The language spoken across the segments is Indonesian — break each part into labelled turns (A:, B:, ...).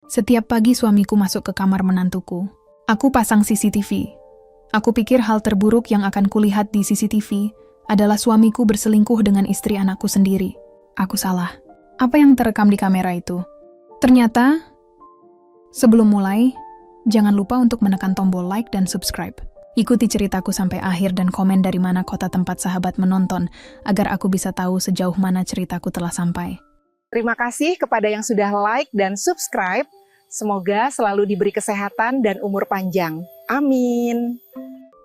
A: Setiap pagi suamiku masuk ke kamar menantuku. Aku pasang CCTV. Aku pikir hal terburuk yang akan kulihat di CCTV adalah suamiku berselingkuh dengan istri anakku sendiri. Aku salah. Apa yang terekam di kamera itu? Ternyata, sebelum mulai, jangan lupa untuk menekan tombol like dan subscribe. Ikuti ceritaku sampai akhir dan komen dari mana kota tempat sahabat menonton agar aku bisa tahu sejauh mana ceritaku telah sampai.
B: Terima kasih kepada yang sudah like dan subscribe. Semoga selalu diberi kesehatan dan umur panjang. Amin.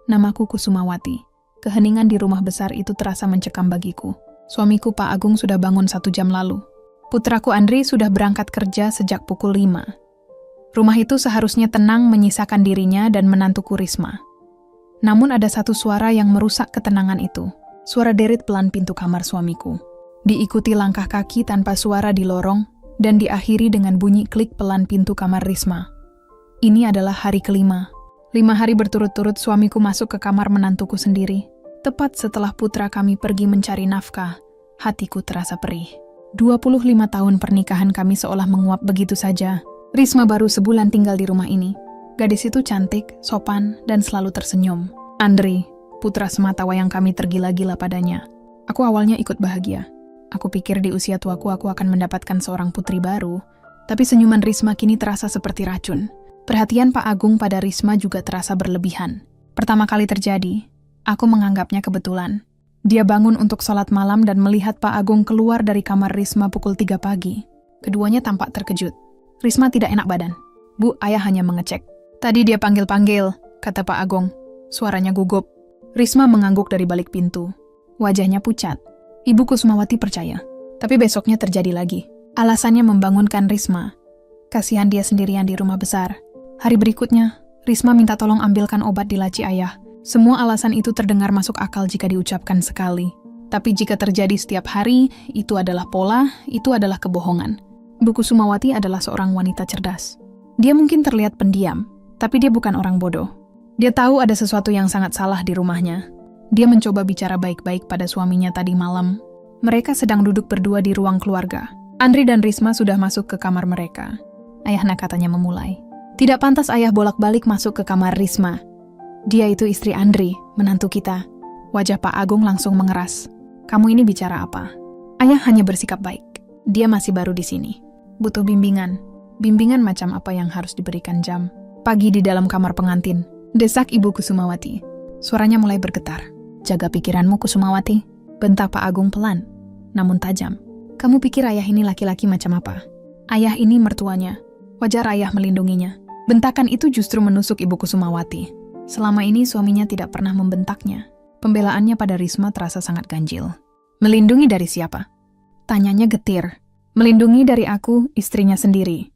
A: Namaku Kusumawati. Keheningan di rumah besar itu terasa mencekam bagiku. Suamiku Pak Agung sudah bangun 1 jam lalu. Putraku Andri sudah berangkat kerja sejak pukul 5. Rumah itu seharusnya tenang menyisakan dirinya dan menantuku Risma. Namun ada satu suara yang merusak ketenangan itu. Suara derit pelan pintu kamar suamiku. Diikuti langkah kaki tanpa suara di lorong dan diakhiri dengan bunyi klik pelan pintu kamar Risma. Ini adalah hari kelima. 5 hari berturut-turut suamiku masuk ke kamar menantuku sendiri. Tepat setelah putra kami pergi mencari nafkah, hatiku terasa perih. 25 tahun pernikahan kami seolah menguap begitu saja. Risma baru sebulan tinggal di rumah ini. Gadis itu cantik, sopan, dan selalu tersenyum. Andri, putra semata wayang kami tergila-gila padanya. Aku awalnya ikut bahagia. Aku pikir di usia tuaku aku akan mendapatkan seorang putri baru, tapi senyuman Risma kini terasa seperti racun. Perhatian Pak Agung pada Risma juga terasa berlebihan. Pertama kali terjadi, aku menganggapnya kebetulan. Dia bangun untuk sholat malam dan melihat Pak Agung keluar dari kamar Risma pukul 3 pagi. Keduanya tampak terkejut. Risma tidak enak badan. Bu, ayah hanya mengecek. Tadi dia panggil-panggil, kata Pak Agung. Suaranya gugup. Risma mengangguk dari balik pintu. Wajahnya pucat. Ibu Kusumawati percaya. Tapi besoknya terjadi lagi. Alasannya membangunkan Risma. Kasihan dia sendirian di rumah besar. Hari berikutnya, Risma minta tolong ambilkan obat di laci ayah. Semua alasan itu terdengar masuk akal jika diucapkan sekali. Tapi jika terjadi setiap hari, itu adalah pola, itu adalah kebohongan. Bu Kusumawati adalah seorang wanita cerdas. Dia mungkin terlihat pendiam, tapi dia bukan orang bodoh. Dia tahu ada sesuatu yang sangat salah di rumahnya. Dia mencoba bicara baik-baik pada suaminya tadi malam. Mereka sedang duduk berdua di ruang keluarga. Andri dan Risma sudah masuk ke kamar mereka. Ayahnya katanya memulai. Tidak pantas ayah bolak-balik masuk ke kamar Risma. Dia itu istri Andri, menantu kita. Wajah Pak Agung langsung mengeras. Kamu ini bicara apa? Ayah hanya bersikap baik. Dia masih baru di sini. Butuh bimbingan. Bimbingan macam apa yang harus diberikan jam. Pagi di dalam kamar pengantin. Desak Ibu Kusumawati. Suaranya mulai bergetar. Jaga pikiranmu Kusumawati. Bentak Pak Agung pelan, namun tajam. Kamu pikir ayah ini laki-laki macam apa? Ayah ini mertuanya. Wajar ayah melindunginya. Bentakan itu justru menusuk Ibu Kusumawati. Selama ini suaminya tidak pernah membentaknya. Pembelaannya pada Risma terasa sangat ganjil. Melindungi dari siapa? Tanyanya getir. Melindungi dari aku, istrinya sendiri.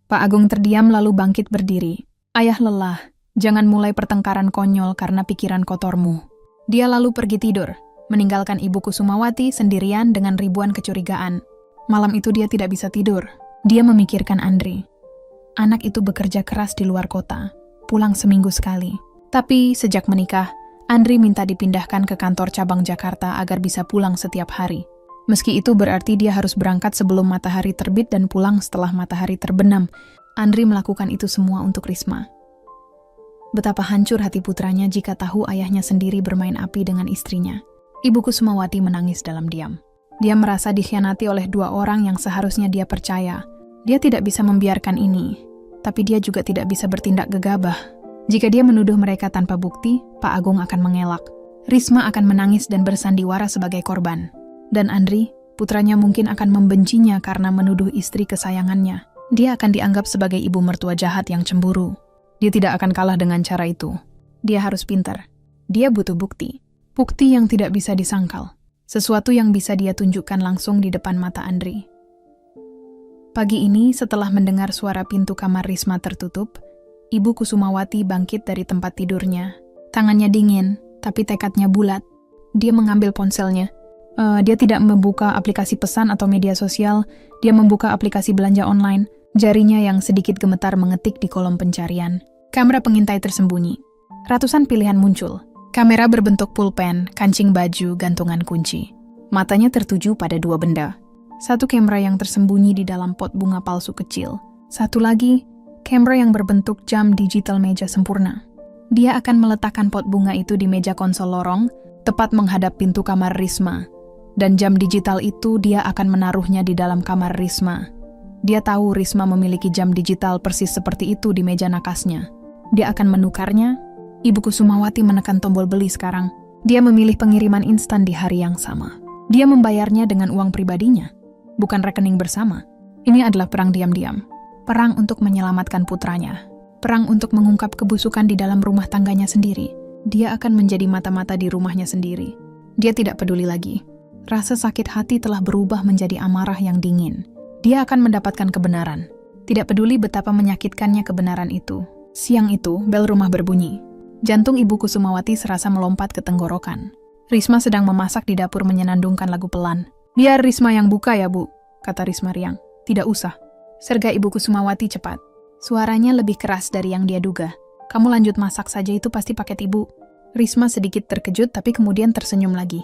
A: Pak Agung terdiam lalu bangkit berdiri. Ayah lelah. Jangan mulai pertengkaran konyol karena pikiran kotormu. Dia lalu pergi tidur, meninggalkan Ibu Kusumawati sendirian dengan ribuan kecurigaan. Malam itu dia tidak bisa tidur. Dia memikirkan Andri. Anak itu bekerja keras di luar kota, pulang seminggu sekali. Tapi sejak menikah, Andri minta dipindahkan ke kantor cabang Jakarta agar bisa pulang setiap hari. Meski itu berarti dia harus berangkat sebelum matahari terbit dan pulang setelah matahari terbenam. Andri melakukan itu semua untuk Risma. Betapa hancur hati putranya jika tahu ayahnya sendiri bermain api dengan istrinya. Ibu Kusumawati menangis dalam diam. Dia merasa dikhianati oleh 2 orang yang seharusnya dia percaya. Dia tidak bisa membiarkan ini, tapi dia juga tidak bisa bertindak gegabah. Jika dia menuduh mereka tanpa bukti, Pak Agung akan mengelak. Risma akan menangis dan bersandiwara sebagai korban. Dan Andri, putranya mungkin akan membencinya karena menuduh istri kesayangannya. Dia akan dianggap sebagai ibu mertua jahat yang cemburu. Dia tidak akan kalah dengan cara itu. Dia harus pintar. Dia butuh bukti. Bukti yang tidak bisa disangkal. Sesuatu yang bisa dia tunjukkan langsung di depan mata Andri. Pagi ini, setelah mendengar suara pintu kamar Risma tertutup, Ibu Kusumawati bangkit dari tempat tidurnya. Tangannya dingin, tapi tekadnya bulat. Dia mengambil ponselnya. Dia tidak membuka aplikasi pesan atau media sosial. Dia membuka aplikasi belanja online. Jarinya yang sedikit gemetar mengetik di kolom pencarian. Kamera pengintai tersembunyi. Ratusan pilihan muncul. Kamera berbentuk pulpen, kancing baju, gantungan kunci. Matanya tertuju pada 2 benda. Satu kamera yang tersembunyi di dalam pot bunga palsu kecil. Satu lagi, kamera yang berbentuk jam digital meja sempurna. Dia akan meletakkan pot bunga itu di meja konsol lorong, tepat menghadap pintu kamar Risma. Dan jam digital itu dia akan menaruhnya di dalam kamar Risma. Dia tahu Risma memiliki jam digital persis seperti itu di meja nakasnya. Dia akan menukarnya. Ibu Kusumawati menekan tombol beli sekarang. Dia memilih pengiriman instan di hari yang sama. Dia membayarnya dengan uang pribadinya, bukan rekening bersama. Ini adalah perang diam-diam. Perang untuk menyelamatkan putranya. Perang untuk mengungkap kebusukan di dalam rumah tangganya sendiri. Dia akan menjadi mata-mata di rumahnya sendiri. Dia tidak peduli lagi. Rasa sakit hati telah berubah menjadi amarah yang dingin. Dia akan mendapatkan kebenaran. Tidak peduli betapa menyakitkannya kebenaran itu. Siang itu, bel rumah berbunyi. Jantung Ibu Kusumawati serasa melompat ke tenggorokan. Risma sedang memasak di dapur menyenandungkan lagu pelan. "Biar Risma yang buka ya, Bu," kata Risma riang. "Tidak usah." Serga Ibu Kusumawati cepat. Suaranya lebih keras dari yang dia duga. "Kamu lanjut masak saja, itu pasti paket Ibu." Risma sedikit terkejut tapi kemudian tersenyum lagi.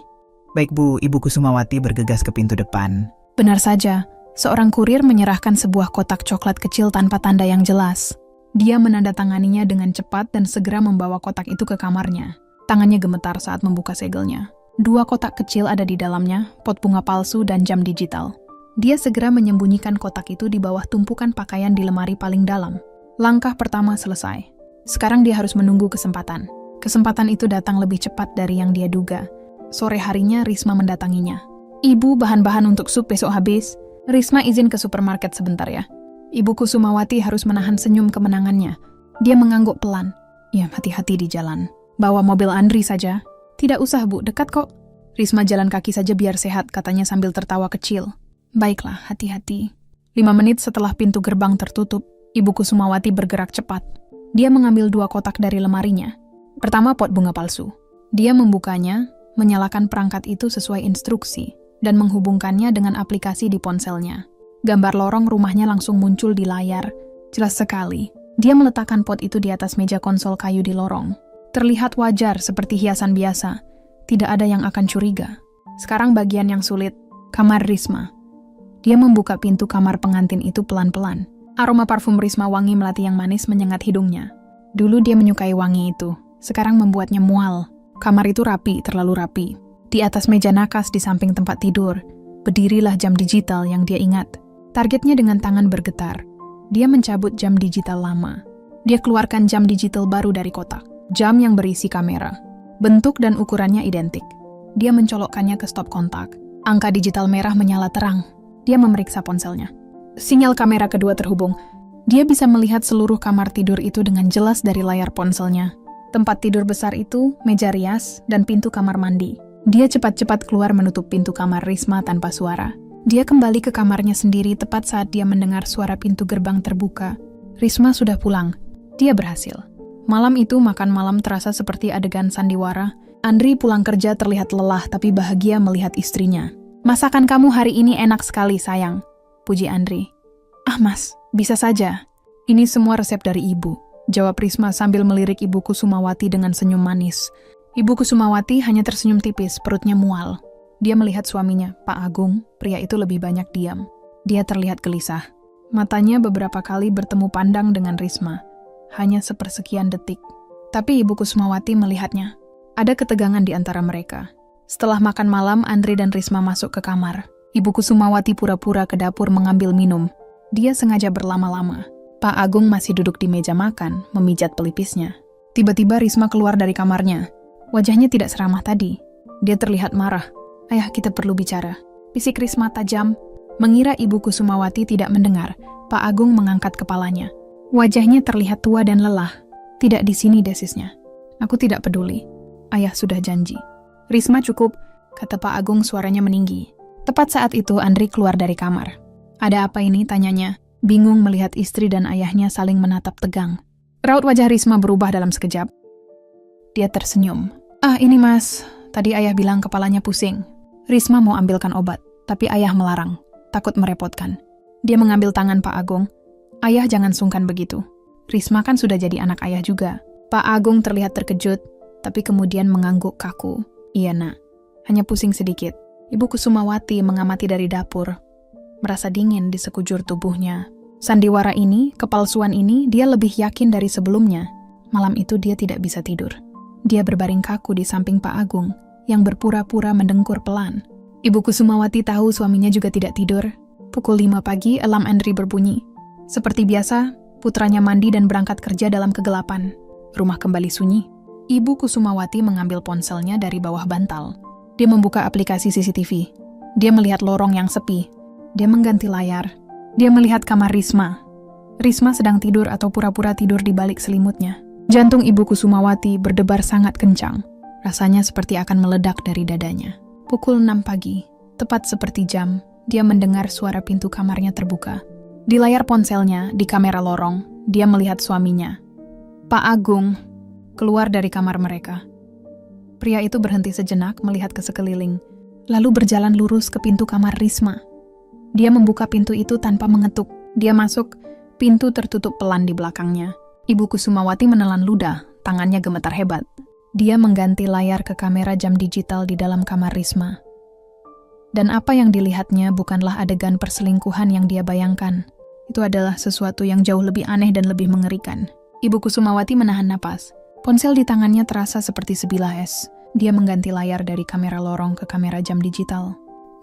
C: "Baik Bu," Ibu Kusumawati bergegas ke pintu depan.
A: Benar saja, seorang kurir menyerahkan sebuah kotak coklat kecil tanpa tanda yang jelas. Dia menandatanganinya dengan cepat dan segera membawa kotak itu ke kamarnya. Tangannya gemetar saat membuka segelnya. 2 kotak kecil ada di dalamnya, pot bunga palsu dan jam digital. Dia segera menyembunyikan kotak itu di bawah tumpukan pakaian di lemari paling dalam. Langkah pertama selesai. Sekarang dia harus menunggu kesempatan. Kesempatan itu datang lebih cepat dari yang dia duga. Sore harinya Risma mendatanginya. "Ibu, bahan-bahan untuk sup besok habis. Risma izin ke supermarket sebentar ya." Ibu Kusumawati harus menahan senyum kemenangannya. Dia mengangguk pelan. "Ya, hati-hati di jalan. Bawa mobil Andri saja." "Tidak usah, Bu, dekat kok." "Risma jalan kaki saja biar sehat," katanya sambil tertawa kecil. "Baiklah, hati-hati." 5 menit setelah pintu gerbang tertutup, Ibu Kusumawati bergerak cepat. Dia mengambil 2 kotak dari lemarinya. Pertama, pot bunga palsu. Dia membukanya, menyalakan perangkat itu sesuai instruksi, dan menghubungkannya dengan aplikasi di ponselnya. Gambar lorong rumahnya langsung muncul di layar. Jelas sekali. Dia meletakkan pot itu di atas meja konsol kayu di lorong. Terlihat wajar seperti hiasan biasa. Tidak ada yang akan curiga. Sekarang bagian yang sulit. Kamar Risma. Dia membuka pintu kamar pengantin itu pelan-pelan. Aroma parfum Risma wangi melati yang manis menyengat hidungnya. Dulu dia menyukai wangi itu. Sekarang membuatnya mual. Kamar itu rapi, terlalu rapi. Di atas meja nakas di samping tempat tidur, berdirilah jam digital yang dia ingat. Targetnya dengan tangan bergetar. Dia mencabut jam digital lama. Dia keluarkan jam digital baru dari kotak. Jam yang berisi kamera. Bentuk dan ukurannya identik. Dia mencolokkannya ke stop kontak. Angka digital merah menyala terang. Dia memeriksa ponselnya. Sinyal kamera kedua terhubung. Dia bisa melihat seluruh kamar tidur itu dengan jelas dari layar ponselnya. Tempat tidur besar itu, meja rias, dan pintu kamar mandi. Dia cepat-cepat keluar menutup pintu kamar Risma tanpa suara. Dia kembali ke kamarnya sendiri tepat saat dia mendengar suara pintu gerbang terbuka. Risma sudah pulang. Dia berhasil. Malam itu makan malam terasa seperti adegan sandiwara. Andri pulang kerja terlihat lelah tapi bahagia melihat istrinya. "Masakan kamu hari ini enak sekali, sayang," puji Andri. "Ah Mas, bisa saja. Ini semua resep dari Ibu," jawab Risma sambil melirik Ibu Kusumawati dengan senyum manis. Ibu Kusumawati hanya tersenyum tipis, perutnya mual. Dia melihat suaminya, Pak Agung, pria itu lebih banyak diam. Dia terlihat gelisah. Matanya beberapa kali bertemu pandang dengan Risma. Hanya sepersekian detik. Tapi Ibu Kusumawati melihatnya. Ada ketegangan di antara mereka. Setelah makan malam, Andri dan Risma masuk ke kamar. Ibu Kusumawati pura-pura ke dapur mengambil minum. Dia sengaja berlama-lama. Pak Agung masih duduk di meja makan, memijat pelipisnya. Tiba-tiba Risma keluar dari kamarnya. Wajahnya tidak seramah tadi. Dia terlihat marah. "Ayah, kita perlu bicara," bisik Risma tajam. Mengira Ibu Kusumawati tidak mendengar, Pak Agung mengangkat kepalanya. Wajahnya terlihat tua dan lelah. "Tidak di sini," desisnya. "Aku tidak peduli. Ayah sudah janji." "Risma, cukup," kata Pak Agung suaranya meninggi. Tepat saat itu Andri keluar dari kamar. "Ada apa ini?" tanyanya, bingung melihat istri dan ayahnya saling menatap tegang. Raut wajah Risma berubah dalam sekejap. Dia tersenyum. "Ah, ini Mas, tadi ayah bilang kepalanya pusing." Risma mau ambilkan obat, tapi ayah melarang, takut merepotkan. Dia mengambil tangan Pak Agung. "Ayah jangan sungkan begitu. Risma kan sudah jadi anak ayah juga." Pak Agung terlihat terkejut, tapi kemudian mengangguk kaku. "Iya nak, hanya pusing sedikit." Ibu Kusumawati mengamati dari dapur. Merasa dingin di sekujur tubuhnya. Sandiwara ini, kepalsuan ini, dia lebih yakin dari sebelumnya. Malam itu dia tidak bisa tidur. Dia berbaring kaku di samping Pak Agung, yang berpura-pura mendengkur pelan. Ibu Kusumawati tahu suaminya juga tidak tidur. Pukul 5 pagi, alarm Andri berbunyi. Seperti biasa, putranya mandi dan berangkat kerja dalam kegelapan. Rumah kembali sunyi. Ibu Kusumawati mengambil ponselnya dari bawah bantal. Dia membuka aplikasi CCTV. Dia melihat lorong yang sepi. Dia mengganti layar. Dia melihat kamar Risma. Risma sedang tidur atau pura-pura tidur di balik selimutnya. Jantung Ibu Kusumawati berdebar sangat kencang. Rasanya seperti akan meledak dari dadanya. Pukul 6 pagi, tepat seperti jam, dia mendengar suara pintu kamarnya terbuka. Di layar ponselnya, di kamera lorong, dia melihat suaminya. Pak Agung keluar dari kamar mereka. Pria itu berhenti sejenak melihat ke sekeliling, lalu berjalan lurus ke pintu kamar Risma. Dia membuka pintu itu tanpa mengetuk. Dia masuk, pintu tertutup pelan di belakangnya. Ibu Kusumawati menelan ludah, tangannya gemetar hebat. Dia mengganti layar ke kamera jam digital di dalam kamar Risma. Dan apa yang dilihatnya bukanlah adegan perselingkuhan yang dia bayangkan. Itu adalah sesuatu yang jauh lebih aneh dan lebih mengerikan. Ibu Kusumawati menahan napas. Ponsel di tangannya terasa seperti sebilah es. Dia mengganti layar dari kamera lorong ke kamera jam digital.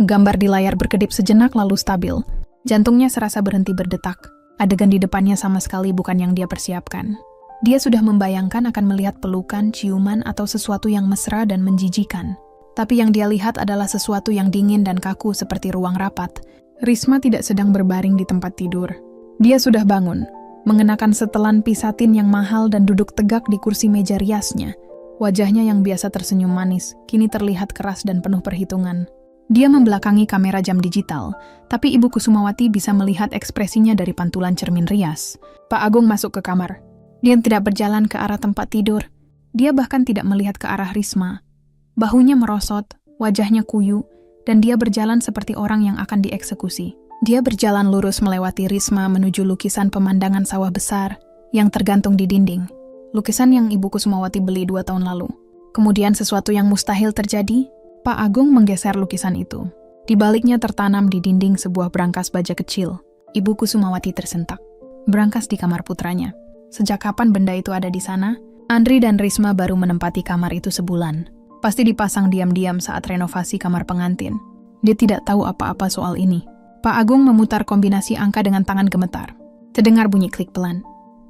A: Gambar di layar berkedip sejenak lalu stabil. Jantungnya serasa berhenti berdetak. Adegan di depannya sama sekali bukan yang dia persiapkan. Dia sudah membayangkan akan melihat pelukan, ciuman, atau sesuatu yang mesra dan menjijikan. Tapi yang dia lihat adalah sesuatu yang dingin dan kaku seperti ruang rapat. Risma tidak sedang berbaring di tempat tidur. Dia sudah bangun, mengenakan setelan pisatin yang mahal dan duduk tegak di kursi meja riasnya. Wajahnya yang biasa tersenyum manis, kini terlihat keras dan penuh perhitungan. Dia membelakangi kamera jam digital, tapi Ibu Kusumawati bisa melihat ekspresinya dari pantulan cermin rias. Pak Agung masuk ke kamar. Dia tidak berjalan ke arah tempat tidur. Dia bahkan tidak melihat ke arah Risma. Bahunya merosot, wajahnya kuyu, dan dia berjalan seperti orang yang akan dieksekusi. Dia berjalan lurus melewati Risma menuju lukisan pemandangan sawah besar yang tergantung di dinding. Lukisan yang Ibu Kusumawati beli 2 tahun lalu. Kemudian sesuatu yang mustahil terjadi. Pak Agung menggeser lukisan itu. Di baliknya tertanam di dinding sebuah brankas baja kecil. Ibu Kusumawati tersentak. Brankas di kamar putranya. Sejak kapan benda itu ada di sana? Andri dan Risma baru menempati kamar itu sebulan. Pasti dipasang diam-diam saat renovasi kamar pengantin. Dia tidak tahu apa-apa soal ini. Pak Agung memutar kombinasi angka dengan tangan gemetar. Terdengar bunyi klik pelan.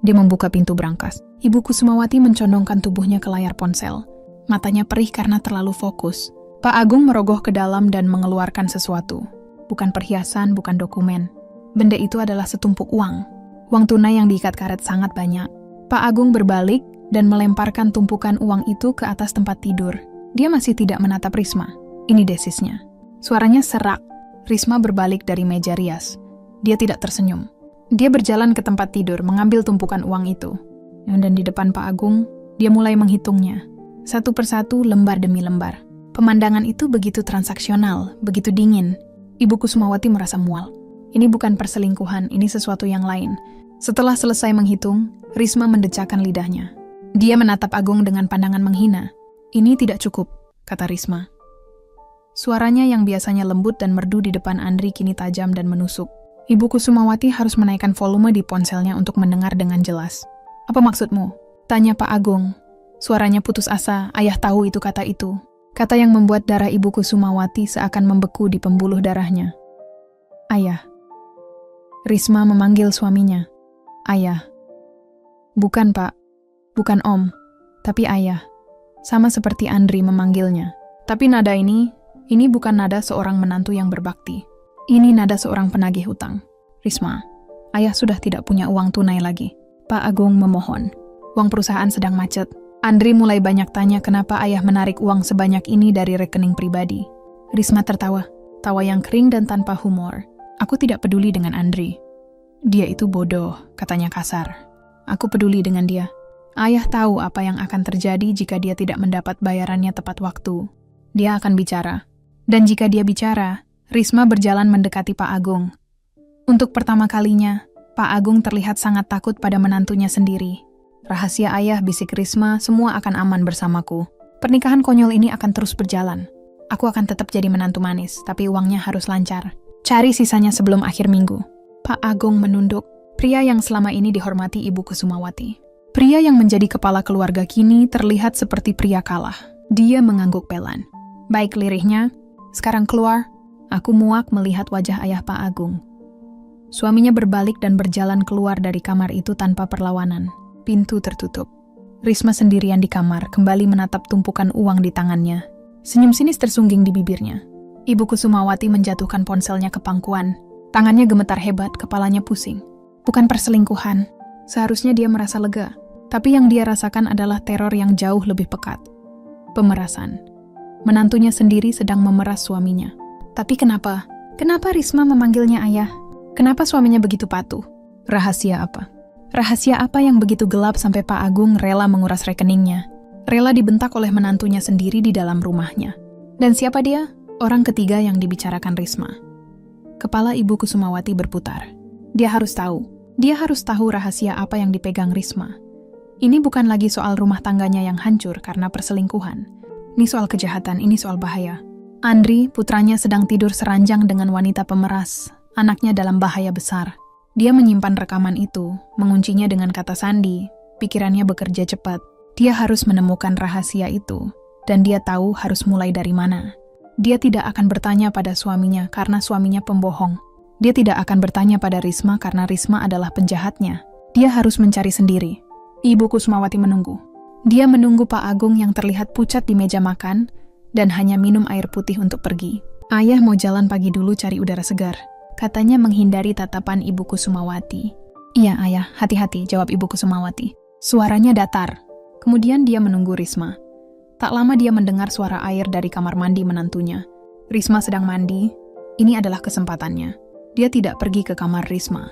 A: Dia membuka pintu brankas. Ibu Kusumawati mencondongkan tubuhnya ke layar ponsel. Matanya perih karena terlalu fokus. Pak Agung merogoh ke dalam dan mengeluarkan sesuatu. Bukan perhiasan, bukan dokumen. Benda itu adalah setumpuk uang. Uang tunai yang diikat karet sangat banyak. Pak Agung berbalik dan melemparkan tumpukan uang itu ke atas tempat tidur. Dia masih tidak menatap Risma. Ini desisnya. Suaranya serak. Risma berbalik dari meja rias. Dia tidak tersenyum. Dia berjalan ke tempat tidur mengambil tumpukan uang itu. Dan di depan Pak Agung, dia mulai menghitungnya. Satu persatu, lembar demi lembar. Pemandangan itu begitu transaksional, begitu dingin. Ibu Kusumawati merasa mual. Ini bukan perselingkuhan, ini sesuatu yang lain. Setelah selesai menghitung, Risma mendecakkan lidahnya. Dia menatap Agung dengan pandangan menghina. Ini tidak cukup, kata Risma. Suaranya yang biasanya lembut dan merdu di depan Andri kini tajam dan menusuk. Ibu Kusumawati harus menaikkan volume di ponselnya untuk mendengar dengan jelas. Apa maksudmu? Tanya Pak Agung. Suaranya putus asa, ayah tahu itu kata itu. Kata yang membuat darah Ibu Kusumawati seakan membeku di pembuluh darahnya. Ayah. Risma memanggil suaminya. Ayah. Bukan Pak, bukan Om, tapi ayah. Sama seperti Andri memanggilnya. Tapi nada ini bukan nada seorang menantu yang berbakti. Ini nada seorang penagih hutang. Risma, ayah sudah tidak punya uang tunai lagi. Pak Agung memohon. Uang perusahaan sedang macet. Andri mulai banyak tanya kenapa ayah menarik uang sebanyak ini dari rekening pribadi. Risma tertawa, tawa yang kering dan tanpa humor. Aku tidak peduli dengan Andri. Dia itu bodoh, katanya kasar. Aku peduli dengan dia. Ayah tahu apa yang akan terjadi jika dia tidak mendapat bayarannya tepat waktu. Dia akan bicara. Dan jika dia bicara, Risma berjalan mendekati Pak Agung. Untuk pertama kalinya, Pak Agung terlihat sangat takut pada menantunya sendiri. Rahasia ayah, bisik Risma, semua akan aman bersamaku. Pernikahan konyol ini akan terus berjalan. Aku akan tetap jadi menantu manis, tapi uangnya harus lancar. Cari sisanya sebelum akhir minggu. Pak Agung menunduk. Pria yang selama ini dihormati Ibu Kusumawati. Pria yang menjadi kepala keluarga kini terlihat seperti pria kalah. Dia mengangguk pelan. Baik, lirihnya, sekarang keluar. Aku muak melihat wajah ayah Pak Agung. Suaminya berbalik dan berjalan keluar dari kamar itu tanpa perlawanan. Pintu tertutup. Risma sendirian di kamar kembali menatap tumpukan uang di tangannya. Senyum sinis tersungging di bibirnya. Ibu Kusumawati menjatuhkan ponselnya ke pangkuan. Tangannya gemetar hebat, kepalanya pusing. Bukan perselingkuhan. Seharusnya dia merasa lega. Tapi yang dia rasakan adalah teror yang jauh lebih pekat. Pemerasan. Menantunya sendiri sedang memeras suaminya. Tapi kenapa? Kenapa Risma memanggilnya ayah? Kenapa suaminya begitu patuh? Rahasia apa? Rahasia apa yang begitu gelap sampai Pak Agung rela menguras rekeningnya? Rela dibentak oleh menantunya sendiri di dalam rumahnya. Dan siapa dia? Orang ketiga yang dibicarakan Risma. Kepala Ibu Kusumawati berputar. Dia harus tahu. Dia harus tahu rahasia apa yang dipegang Risma. Ini bukan lagi soal rumah tangganya yang hancur karena perselingkuhan. Ini soal kejahatan, ini soal bahaya. Andri, putranya, sedang tidur seranjang dengan wanita pemeras. Anaknya dalam bahaya besar. Dia menyimpan rekaman itu, menguncinya dengan kata sandi. Pikirannya bekerja cepat. Dia harus menemukan rahasia itu. Dan dia tahu harus mulai dari mana. Dia tidak akan bertanya pada suaminya karena suaminya pembohong. Dia tidak akan bertanya pada Risma karena Risma adalah penjahatnya. Dia harus mencari sendiri. Ibu Kusumawati menunggu. Dia menunggu Pak Agung yang terlihat pucat di meja makan dan hanya minum air putih untuk pergi. Ayah mau jalan pagi dulu cari udara segar, katanya menghindari tatapan Ibu Kusumawati. Iya ayah, hati-hati, jawab Ibu Kusumawati. Suaranya datar. Kemudian dia menunggu Risma. Tak lama dia mendengar suara air dari kamar mandi menantunya. Risma sedang mandi. Ini adalah kesempatannya. Dia tidak pergi ke kamar Risma.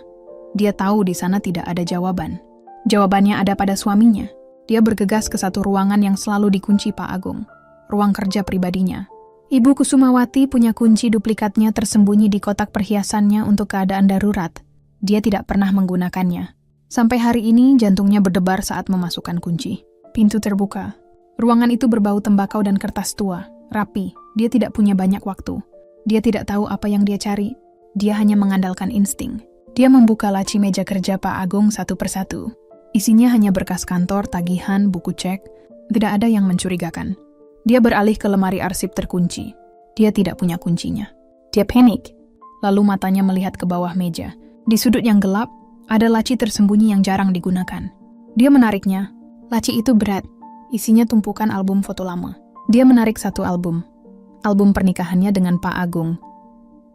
A: Dia tahu di sana tidak ada jawaban. Jawabannya ada pada suaminya. Dia bergegas ke satu ruangan yang selalu dikunci Pak Agung. Ruang kerja pribadinya. Ibu Kusumawati punya kunci duplikatnya tersembunyi di kotak perhiasannya untuk keadaan darurat. Dia tidak pernah menggunakannya. Sampai hari ini jantungnya berdebar saat memasukkan kunci. Pintu terbuka. Ruangan itu berbau tembakau dan kertas tua. Rapi. Dia tidak punya banyak waktu. Dia tidak tahu apa yang dia cari. Dia hanya mengandalkan insting. Dia membuka laci meja kerja Pak Agung satu persatu. Isinya hanya berkas kantor, tagihan, buku cek. Tidak ada yang mencurigakan. Dia beralih ke lemari arsip terkunci. Dia tidak punya kuncinya. Dia panik. Lalu matanya melihat ke bawah meja. Di sudut yang gelap, ada laci tersembunyi yang jarang digunakan. Dia menariknya. Laci itu berat. Isinya tumpukan album foto lama. Dia menarik satu album. Album pernikahannya dengan Pak Agung.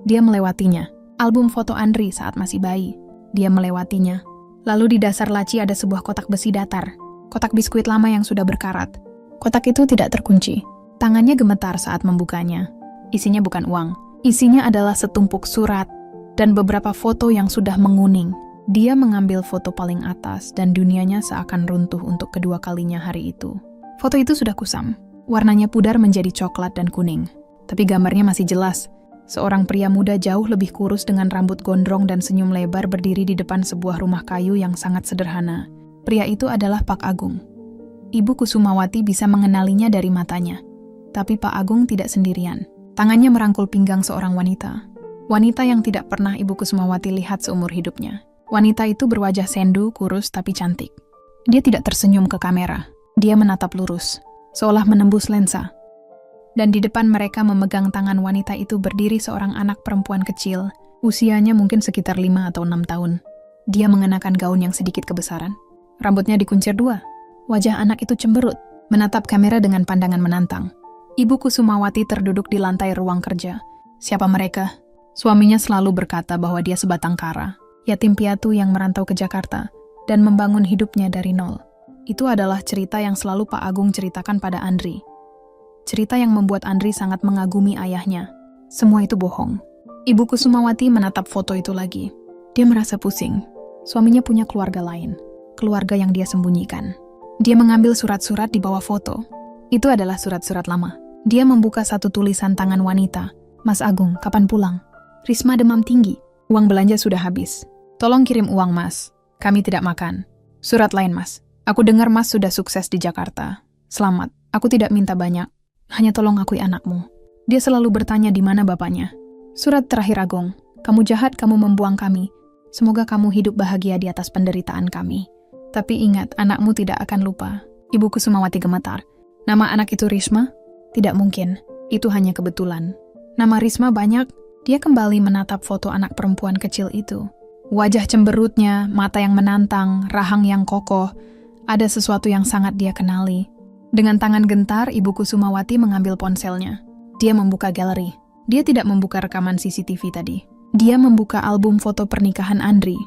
A: Dia melewatinya. Album foto Andri saat masih bayi. Dia melewatinya. Lalu di dasar laci ada sebuah kotak besi datar. Kotak biskuit lama yang sudah berkarat. Kotak itu tidak terkunci. Tangannya gemetar saat membukanya. Isinya bukan uang. Isinya adalah setumpuk surat dan beberapa foto yang sudah menguning. Dia mengambil foto paling atas dan dunianya seakan runtuh untuk kedua kalinya hari itu. Foto itu sudah kusam. Warnanya pudar menjadi coklat dan kuning. Tapi gambarnya masih jelas. Seorang pria muda jauh lebih kurus dengan rambut gondrong dan senyum lebar berdiri di depan sebuah rumah kayu yang sangat sederhana. Pria itu adalah Pak Agung. Ibu Kusumawati bisa mengenalinya dari matanya. Tapi Pak Agung tidak sendirian. Tangannya merangkul pinggang seorang wanita. Wanita yang tidak pernah Ibu Kusumawati lihat seumur hidupnya. Wanita itu berwajah sendu, kurus tapi cantik. Dia tidak tersenyum ke kamera. Dia menatap lurus, seolah menembus lensa. Dan di depan mereka memegang tangan wanita itu berdiri seorang anak perempuan kecil, usianya mungkin sekitar 5 atau 6 tahun. Dia mengenakan gaun yang sedikit kebesaran. Rambutnya dikuncir 2. Wajah anak itu cemberut, menatap kamera dengan pandangan menantang. Ibu Kusumawati terduduk di lantai ruang kerja. Siapa mereka? Suaminya selalu berkata bahwa dia sebatang kara, yatim piatu yang merantau ke Jakarta, dan membangun hidupnya dari nol. Itu adalah cerita yang selalu Pak Agung ceritakan pada Andri. Cerita yang membuat Andri sangat mengagumi ayahnya. Semua itu bohong. Ibu Kusumawati menatap foto itu lagi. Dia merasa pusing. Suaminya punya keluarga lain. Keluarga yang dia sembunyikan. Dia mengambil surat-surat di bawah foto. Itu adalah surat-surat lama. Dia membuka satu tulisan tangan wanita. Mas Agung, kapan pulang? Risma demam tinggi. Uang belanja sudah habis. Tolong kirim uang, Mas. Kami tidak makan. Surat lain, Mas. Aku dengar Mas sudah sukses di Jakarta. Selamat. Aku tidak minta banyak. Hanya tolong akui anakmu. Dia selalu bertanya di mana bapaknya. Surat terakhir Agung. Kamu jahat, kamu membuang kami. Semoga kamu hidup bahagia di atas penderitaan kami. Tapi ingat, anakmu tidak akan lupa. Ibu Kusumawati gemetar. Nama anak itu Risma? Tidak mungkin. Itu hanya kebetulan. Nama Risma banyak. Dia kembali menatap foto anak perempuan kecil itu. Wajah cemberutnya, mata yang menantang, rahang yang kokoh. Ada sesuatu yang sangat dia kenali. Dengan tangan gentar, Ibu Kusumawati mengambil ponselnya. Dia membuka galeri. Dia tidak membuka rekaman CCTV tadi. Dia membuka album foto pernikahan Andri.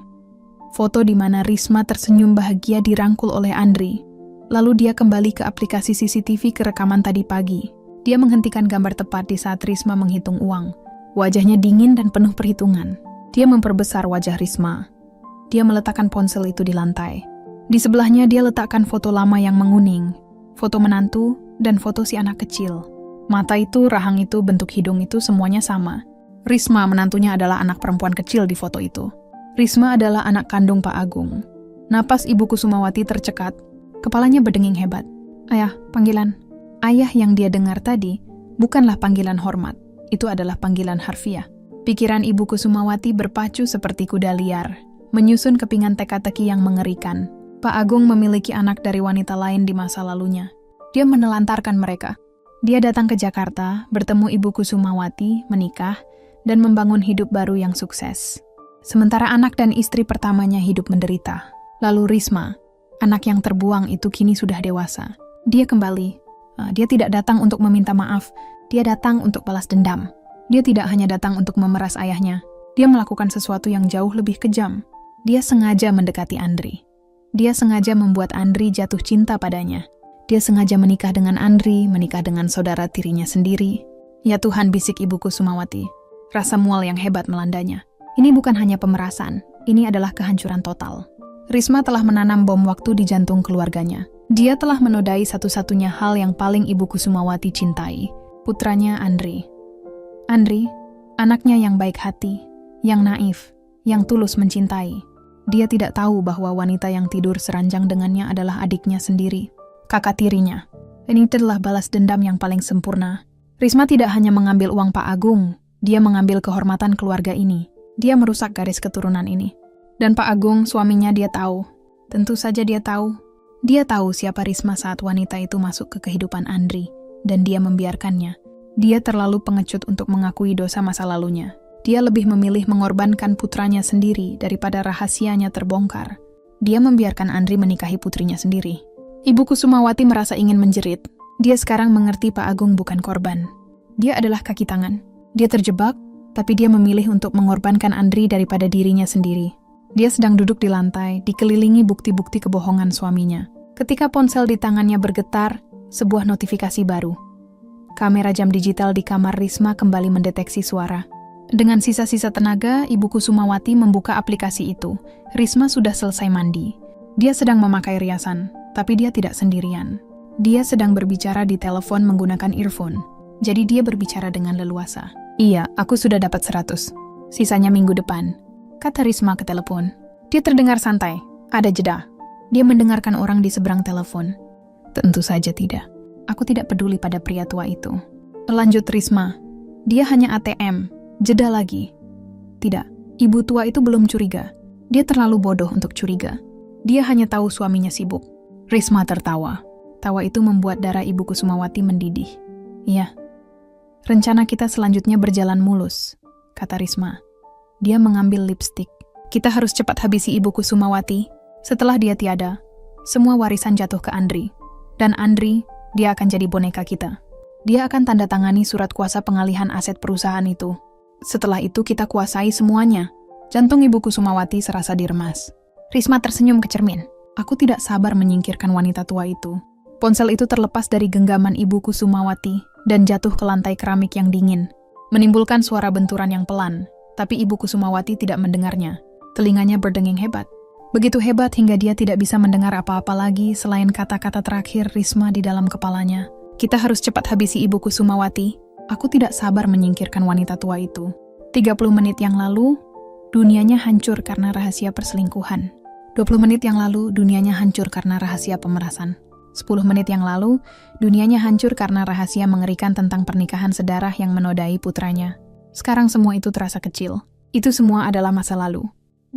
A: Foto di mana Risma tersenyum bahagia dirangkul oleh Andri. Lalu dia kembali ke aplikasi CCTV ke rekaman tadi pagi. Dia menghentikan gambar tepat di saat Risma menghitung uang. Wajahnya dingin dan penuh perhitungan. Dia memperbesar wajah Risma. Dia meletakkan ponsel itu di lantai. Di sebelahnya dia letakkan foto lama yang menguning. Foto menantu dan foto si anak kecil. Mata itu, rahang itu, bentuk hidung itu semuanya sama. Risma menantunya adalah anak perempuan kecil di foto itu. Risma adalah anak kandung Pak Agung. Napas Ibu Kusumawati tercekat. Kepalanya berdenging hebat. Ayah, panggilan. Ayah yang dia dengar tadi bukanlah panggilan hormat. Itu adalah panggilan harfiah. Pikiran Ibu Kusumawati berpacu seperti kuda liar, menyusun kepingan teka-teki yang mengerikan. Pak Agung memiliki anak dari wanita lain di masa lalunya. Dia menelantarkan mereka. Dia datang ke Jakarta, bertemu Ibu Kusumawati, menikah, dan membangun hidup baru yang sukses. Sementara anak dan istri pertamanya hidup menderita. Lalu Risma, anak yang terbuang itu kini sudah dewasa. Dia kembali. Dia tidak datang untuk meminta maaf. Dia datang untuk balas dendam. Dia tidak hanya datang untuk memeras ayahnya. Dia melakukan sesuatu yang jauh lebih kejam. Dia sengaja mendekati Andri. Dia sengaja membuat Andri jatuh cinta padanya. Dia sengaja menikah dengan Andri, menikah dengan saudara tirinya sendiri. Ya Tuhan, bisik Ibu Kusumawati. Rasa mual yang hebat melandanya. Ini bukan hanya pemerasan, ini adalah kehancuran total. Risma telah menanam bom waktu di jantung keluarganya. Dia telah menodai satu-satunya hal yang paling Ibu Kusumawati cintai, putranya Andri. Andri, anaknya yang baik hati, yang naif, yang tulus mencintai. Dia tidak tahu bahwa wanita yang tidur seranjang dengannya adalah adiknya sendiri, kakak tirinya. Ini adalah balas dendam yang paling sempurna. Risma tidak hanya mengambil uang Pak Agung, dia mengambil kehormatan keluarga ini. Dia merusak garis keturunan ini. Dan Pak Agung, suaminya, dia tahu. Tentu saja dia tahu. Dia tahu siapa Risma saat wanita itu masuk ke kehidupan Andri, dan dia membiarkannya. Dia terlalu pengecut untuk mengakui dosa masa lalunya. Dia lebih memilih mengorbankan putranya sendiri daripada rahasianya terbongkar. Dia membiarkan Andri menikahi putrinya sendiri. Ibu Kusumawati merasa ingin menjerit. Dia sekarang mengerti Pak Agung bukan korban. Dia adalah kaki tangan. Dia terjebak, tapi dia memilih untuk mengorbankan Andri daripada dirinya sendiri. Dia sedang duduk di lantai, dikelilingi bukti-bukti kebohongan suaminya. Ketika ponsel di tangannya bergetar, sebuah notifikasi baru. Kamera jam digital di kamar Risma kembali mendeteksi suara. Dengan sisa-sisa tenaga, Ibu Kusumawati membuka aplikasi itu. Risma sudah selesai mandi. Dia sedang memakai riasan, tapi dia tidak sendirian. Dia sedang berbicara di telepon menggunakan earphone. Jadi dia berbicara dengan leluasa. Iya, aku sudah dapat 100. Sisanya minggu depan, kata Risma ke telepon. Dia terdengar santai, ada jeda. Dia mendengarkan orang di seberang telepon. Tentu saja tidak. Aku tidak peduli pada pria tua itu. Lanjut Risma. Dia hanya ATM. Jeda lagi. Tidak, ibu tua itu belum curiga. Dia terlalu bodoh untuk curiga. Dia hanya tahu suaminya sibuk. Risma tertawa. Tawa itu membuat darah Ibu Kusumawati mendidih. Iya. Rencana kita selanjutnya berjalan mulus, kata Risma. Dia mengambil lipstik. Kita harus cepat habisi Ibu Kusumawati. Setelah dia tiada, semua warisan jatuh ke Andri. Dan Andri, dia akan jadi boneka kita. Dia akan tanda tangani surat kuasa pengalihan aset perusahaan itu. Setelah itu kita kuasai semuanya. Jantung Ibu Kusumawati serasa diremas. Risma tersenyum ke cermin. Aku tidak sabar menyingkirkan wanita tua itu. Ponsel itu terlepas dari genggaman Ibu Kusumawati dan jatuh ke lantai keramik yang dingin, menimbulkan suara benturan yang pelan, tapi Ibu Kusumawati tidak mendengarnya. Telinganya berdenging hebat. Begitu hebat hingga dia tidak bisa mendengar apa-apa lagi selain kata-kata terakhir Risma di dalam kepalanya. Kita harus cepat habisi Ibu Kusumawati. Aku tidak sabar menyingkirkan wanita tua itu. 30 menit yang lalu, dunianya hancur karena rahasia perselingkuhan. 20 menit yang lalu, dunianya hancur karena rahasia pemerasan. 10 menit yang lalu, dunianya hancur karena rahasia mengerikan tentang pernikahan sedarah yang menodai putranya. Sekarang semua itu terasa kecil. Itu semua adalah masa lalu.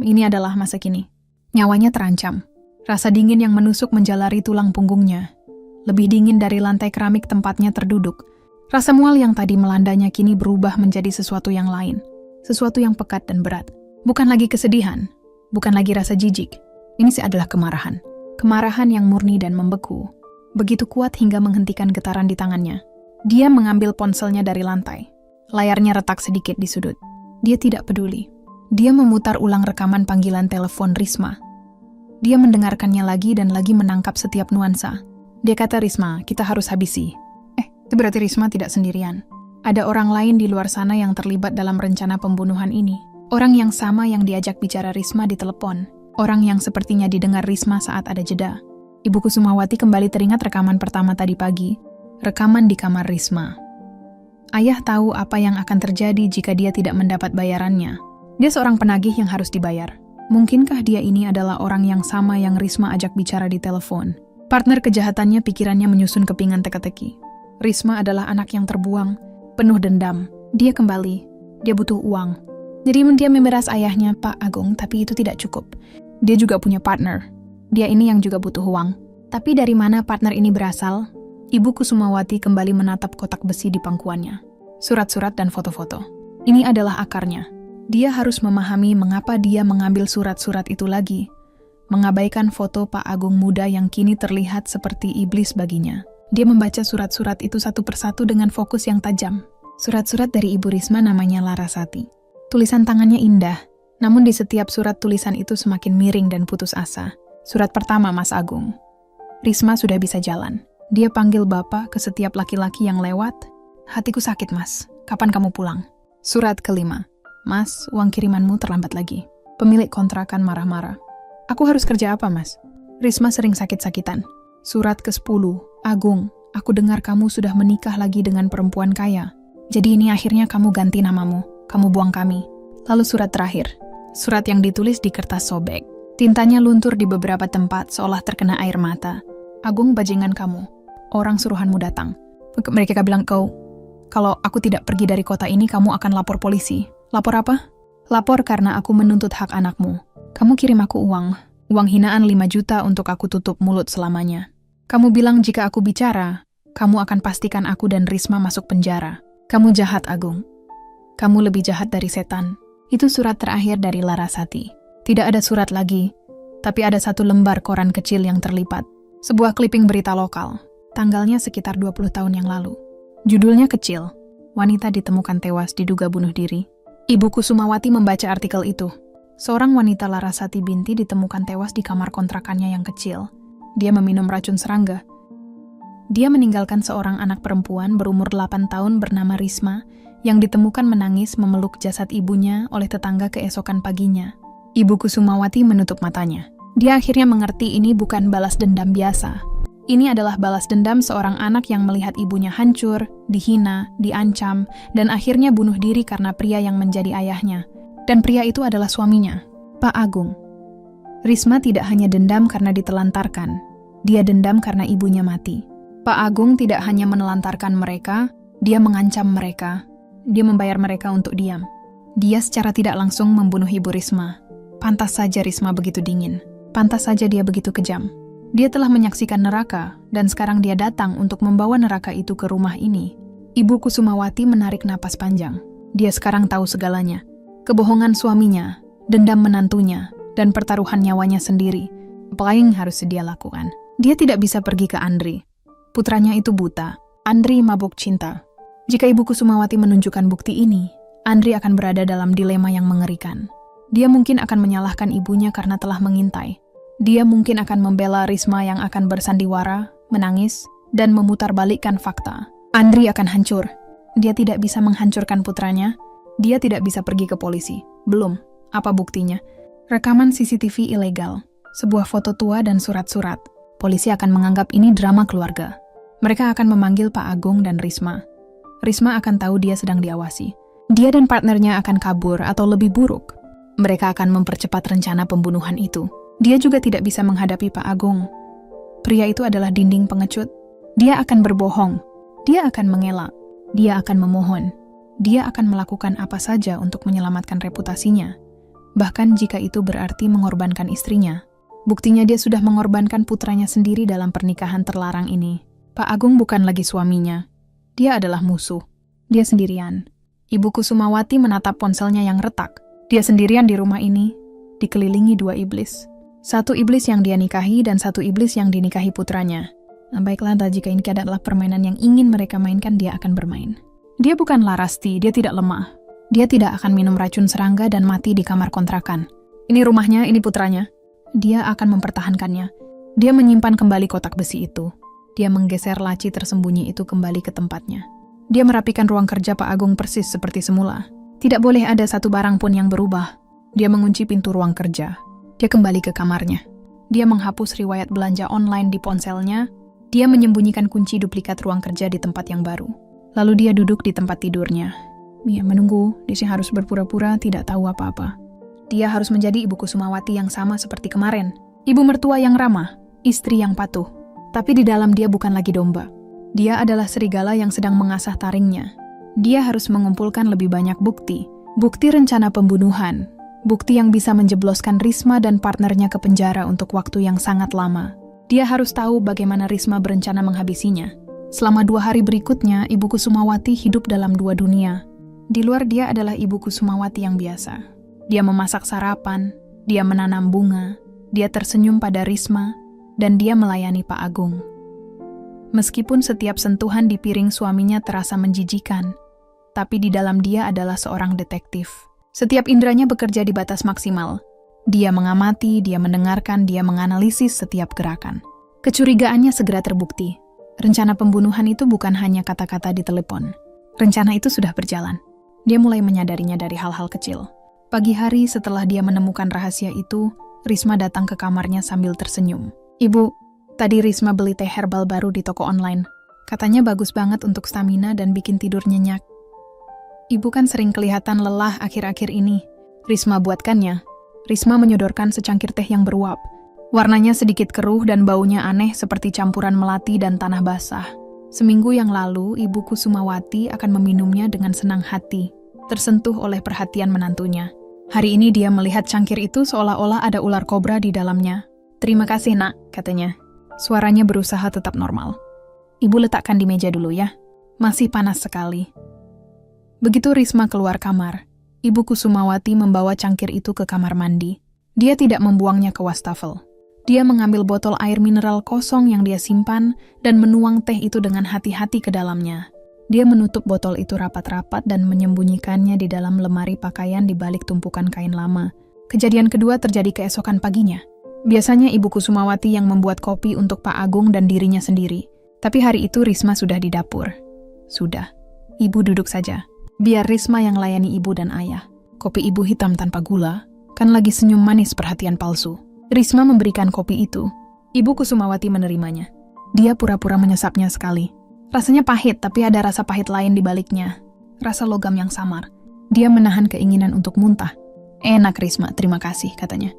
A: Ini adalah masa kini. Nyawanya terancam. Rasa dingin yang menusuk menjalari tulang punggungnya. Lebih dingin dari lantai keramik tempatnya terduduk. Rasa mual yang tadi melandanya kini berubah menjadi sesuatu yang lain. Sesuatu yang pekat dan berat. Bukan lagi kesedihan. Bukan lagi rasa jijik. Ini adalah kemarahan. Kemarahan yang murni dan membeku. Begitu kuat hingga menghentikan getaran di tangannya. Dia mengambil ponselnya dari lantai. Layarnya retak sedikit di sudut. Dia tidak peduli. Dia memutar ulang rekaman panggilan telepon Risma. Dia mendengarkannya lagi dan lagi menangkap setiap nuansa. Dia kata, Risma, kita harus habisi. Itu berarti Risma tidak sendirian. Ada orang lain di luar sana yang terlibat dalam rencana pembunuhan ini. Orang yang sama yang diajak bicara Risma di telepon. Orang yang sepertinya didengar Risma saat ada jeda. Ibu Kusumawati kembali teringat rekaman pertama tadi pagi. Rekaman di kamar Risma. Ayah tahu apa yang akan terjadi jika dia tidak mendapat bayarannya. Dia seorang penagih yang harus dibayar. Mungkinkah dia ini adalah orang yang sama yang Risma ajak bicara di telepon? Partner kejahatannya pikirannya menyusun kepingan teka-teki. Risma adalah anak yang terbuang, penuh dendam. Dia kembali. Dia butuh uang. Jadi dia memeras ayahnya, Pak Agung, tapi itu tidak cukup. Dia juga punya partner. Dia ini yang juga butuh uang. Tapi dari mana partner ini berasal? Ibu Kusumawati kembali menatap kotak besi di pangkuannya. Surat-surat dan foto-foto. Ini adalah akarnya. Dia harus memahami mengapa dia mengambil surat-surat itu lagi. Mengabaikan foto Pak Agung muda yang kini terlihat seperti iblis baginya. Dia membaca surat-surat itu satu persatu dengan fokus yang tajam. Surat-surat dari Ibu Risma namanya Larasati. Tulisan tangannya indah, namun di setiap surat tulisan itu semakin miring dan putus asa. Surat pertama, Mas Agung. Risma sudah bisa jalan. Dia panggil Bapak ke setiap laki-laki yang lewat. Hatiku sakit, Mas. Kapan kamu pulang? Surat kelima. Mas, uang kirimanmu terlambat lagi. Pemilik kontrakan marah-marah. Aku harus kerja apa, Mas? Risma sering sakit-sakitan. Surat ke-10. Agung, aku dengar kamu sudah menikah lagi dengan perempuan kaya. Jadi ini akhirnya kamu ganti namamu. Kamu buang kami. Lalu surat terakhir. Surat yang ditulis di kertas sobek. Tintanya luntur di beberapa tempat seolah terkena air mata. Agung, bajingan kamu. Orang suruhanmu datang. Mereka bilang kalau aku tidak pergi dari kota ini, kamu akan lapor polisi. Lapor apa? Lapor karena aku menuntut hak anakmu. Kamu kirim aku uang hinaan 5 juta untuk aku tutup mulut selamanya. Kamu bilang jika aku bicara, kamu akan pastikan aku dan Risma masuk penjara. Kamu jahat, Agung. Kamu lebih jahat dari setan. Itu surat terakhir dari Larasati. Tidak ada surat lagi, tapi ada satu lembar koran kecil yang terlipat. Sebuah kliping berita lokal. Tanggalnya sekitar 20 tahun yang lalu. Judulnya kecil. Wanita ditemukan tewas diduga bunuh diri. Ibu Kusumawati membaca artikel itu. Seorang wanita Larasati binti ditemukan tewas di kamar kontrakannya yang kecil. Dia meminum racun serangga. Dia meninggalkan seorang anak perempuan berumur 8 tahun bernama Risma yang ditemukan menangis memeluk jasad ibunya oleh tetangga keesokan paginya. Ibu Kusumawati menutup matanya. Dia akhirnya mengerti ini bukan balas dendam biasa. Ini adalah balas dendam seorang anak yang melihat ibunya hancur, dihina, diancam, dan akhirnya bunuh diri karena pria yang menjadi ayahnya. Dan pria itu adalah suaminya, Pak Agung. Risma tidak hanya dendam karena ditelantarkan, dia dendam karena ibunya mati. Pak Agung tidak hanya menelantarkan mereka, dia mengancam mereka. Dia membayar mereka untuk diam. Dia secara tidak langsung membunuh Ibu Risma. Pantas saja Risma begitu dingin. Pantas saja dia begitu kejam. Dia telah menyaksikan neraka, dan sekarang dia datang untuk membawa neraka itu ke rumah ini. Ibu Kusumawati menarik napas panjang. Dia sekarang tahu segalanya. Kebohongan suaminya, dendam menantunya, dan pertaruhan nyawanya sendiri. Apa yang harus dia lakukan? Dia tidak bisa pergi ke Andri. Putranya itu buta. Andri mabuk cinta. Jika Ibu Kusumawati menunjukkan bukti ini, Andri akan berada dalam dilema yang mengerikan. Dia mungkin akan menyalahkan ibunya karena telah mengintai. Dia mungkin akan membela Risma yang akan bersandiwara, menangis, dan memutarbalikkan fakta. Andri akan hancur. Dia tidak bisa menghancurkan putranya. Dia tidak bisa pergi ke polisi. Belum. Apa buktinya? Rekaman CCTV ilegal. Sebuah foto tua dan surat-surat. Polisi akan menganggap ini drama keluarga. Mereka akan memanggil Pak Agung dan Risma. Risma akan tahu dia sedang diawasi. Dia dan partnernya akan kabur atau lebih buruk. Mereka akan mempercepat rencana pembunuhan itu. Dia juga tidak bisa menghadapi Pak Agung. Pria itu adalah dinding pengecut. Dia akan berbohong. Dia akan mengelak. Dia akan memohon. Dia akan melakukan apa saja untuk menyelamatkan reputasinya. bahkan jika itu berarti mengorbankan istrinya. Buktinya dia sudah mengorbankan putranya sendiri dalam pernikahan terlarang ini. Pak Agung bukan lagi suaminya. Dia adalah musuh. Dia sendirian. Ibu Kusumawati menatap ponselnya yang retak. Dia sendirian di rumah ini, dikelilingi 2 iblis. Satu iblis yang dia nikahi dan satu iblis yang dinikahi putranya. Nah, baiklah, jika ini adalah permainan yang ingin mereka mainkan, dia akan bermain. Dia bukan Larasti, dia tidak lemah. Dia tidak akan minum racun serangga dan mati di kamar kontrakan. Ini rumahnya, ini putranya. Dia akan mempertahankannya. Dia menyimpan kembali kotak besi itu. Dia menggeser laci tersembunyi itu kembali ke tempatnya. Dia merapikan ruang kerja Pak Agung persis seperti semula. Tidak boleh ada satu barang pun yang berubah. Dia mengunci pintu ruang kerja. Dia kembali ke kamarnya. Dia menghapus riwayat belanja online di ponselnya. Dia menyembunyikan kunci duplikat ruang kerja di tempat yang baru. Lalu dia duduk di tempat tidurnya. Dia menunggu, dia harus berpura-pura tidak tahu apa-apa. Dia harus menjadi Ibu Kusumawati yang sama seperti kemarin. Ibu mertua yang ramah, istri yang patuh. Tapi di dalam dia bukan lagi domba. Dia adalah serigala yang sedang mengasah taringnya. Dia harus mengumpulkan lebih banyak bukti. Bukti rencana pembunuhan. Bukti yang bisa menjebloskan Risma dan partnernya ke penjara untuk waktu yang sangat lama. Dia harus tahu bagaimana Risma berencana menghabisinya. Selama 2 hari berikutnya, Ibu Kusumawati hidup dalam 2 dunia. Di luar dia adalah Ibu Kusumawati yang biasa. Dia memasak sarapan, dia menanam bunga, dia tersenyum pada Risma, dan dia melayani Pak Agung. Meskipun setiap sentuhan di piring suaminya terasa menjijikan, tapi di dalam dia adalah seorang detektif. Setiap indranya bekerja di batas maksimal. Dia mengamati, dia mendengarkan, dia menganalisis setiap gerakan. Kecurigaannya segera terbukti. Rencana pembunuhan itu bukan hanya kata-kata di telepon. Rencana itu sudah berjalan. Dia mulai menyadarinya dari hal-hal kecil. Pagi hari setelah dia menemukan rahasia itu, Risma datang ke kamarnya sambil tersenyum. Ibu, tadi Risma beli teh herbal baru di toko online. Katanya bagus banget untuk stamina dan bikin tidur nyenyak. Ibu kan sering kelihatan lelah akhir-akhir ini. Risma buatkannya. Risma menyodorkan secangkir teh yang beruap. Warnanya sedikit keruh dan baunya aneh seperti campuran melati dan tanah basah. Seminggu yang lalu, Ibu Kusumawati akan meminumnya dengan senang hati, tersentuh oleh perhatian menantunya. Hari ini dia melihat cangkir itu seolah-olah ada ular kobra di dalamnya. Terima kasih, Nak, katanya. Suaranya berusaha tetap normal. Ibu letakkan di meja dulu ya. Masih panas sekali. Begitu Risma keluar kamar, Ibu Kusumawati membawa cangkir itu ke kamar mandi. Dia tidak membuangnya ke wastafel. Dia mengambil botol air mineral kosong yang dia simpan dan menuang teh itu dengan hati-hati ke dalamnya. Dia menutup botol itu rapat-rapat dan menyembunyikannya di dalam lemari pakaian di balik tumpukan kain lama. Kejadian kedua terjadi keesokan paginya. Biasanya Ibu Kusumawati yang membuat kopi untuk Pak Agung dan dirinya sendiri. Tapi hari itu Risma sudah di dapur. Sudah, Ibu duduk saja. Biar Risma yang layani Ibu dan Ayah. Kopi Ibu hitam tanpa gula, kan lagi senyum manis perhatian palsu. Risma memberikan kopi itu. Ibu Kusumawati menerimanya. Dia pura-pura menyesapnya sekali. Rasanya pahit, tapi ada rasa pahit lain di baliknya. Rasa logam yang samar. Dia menahan keinginan untuk muntah. Enak Risma, terima kasih, katanya.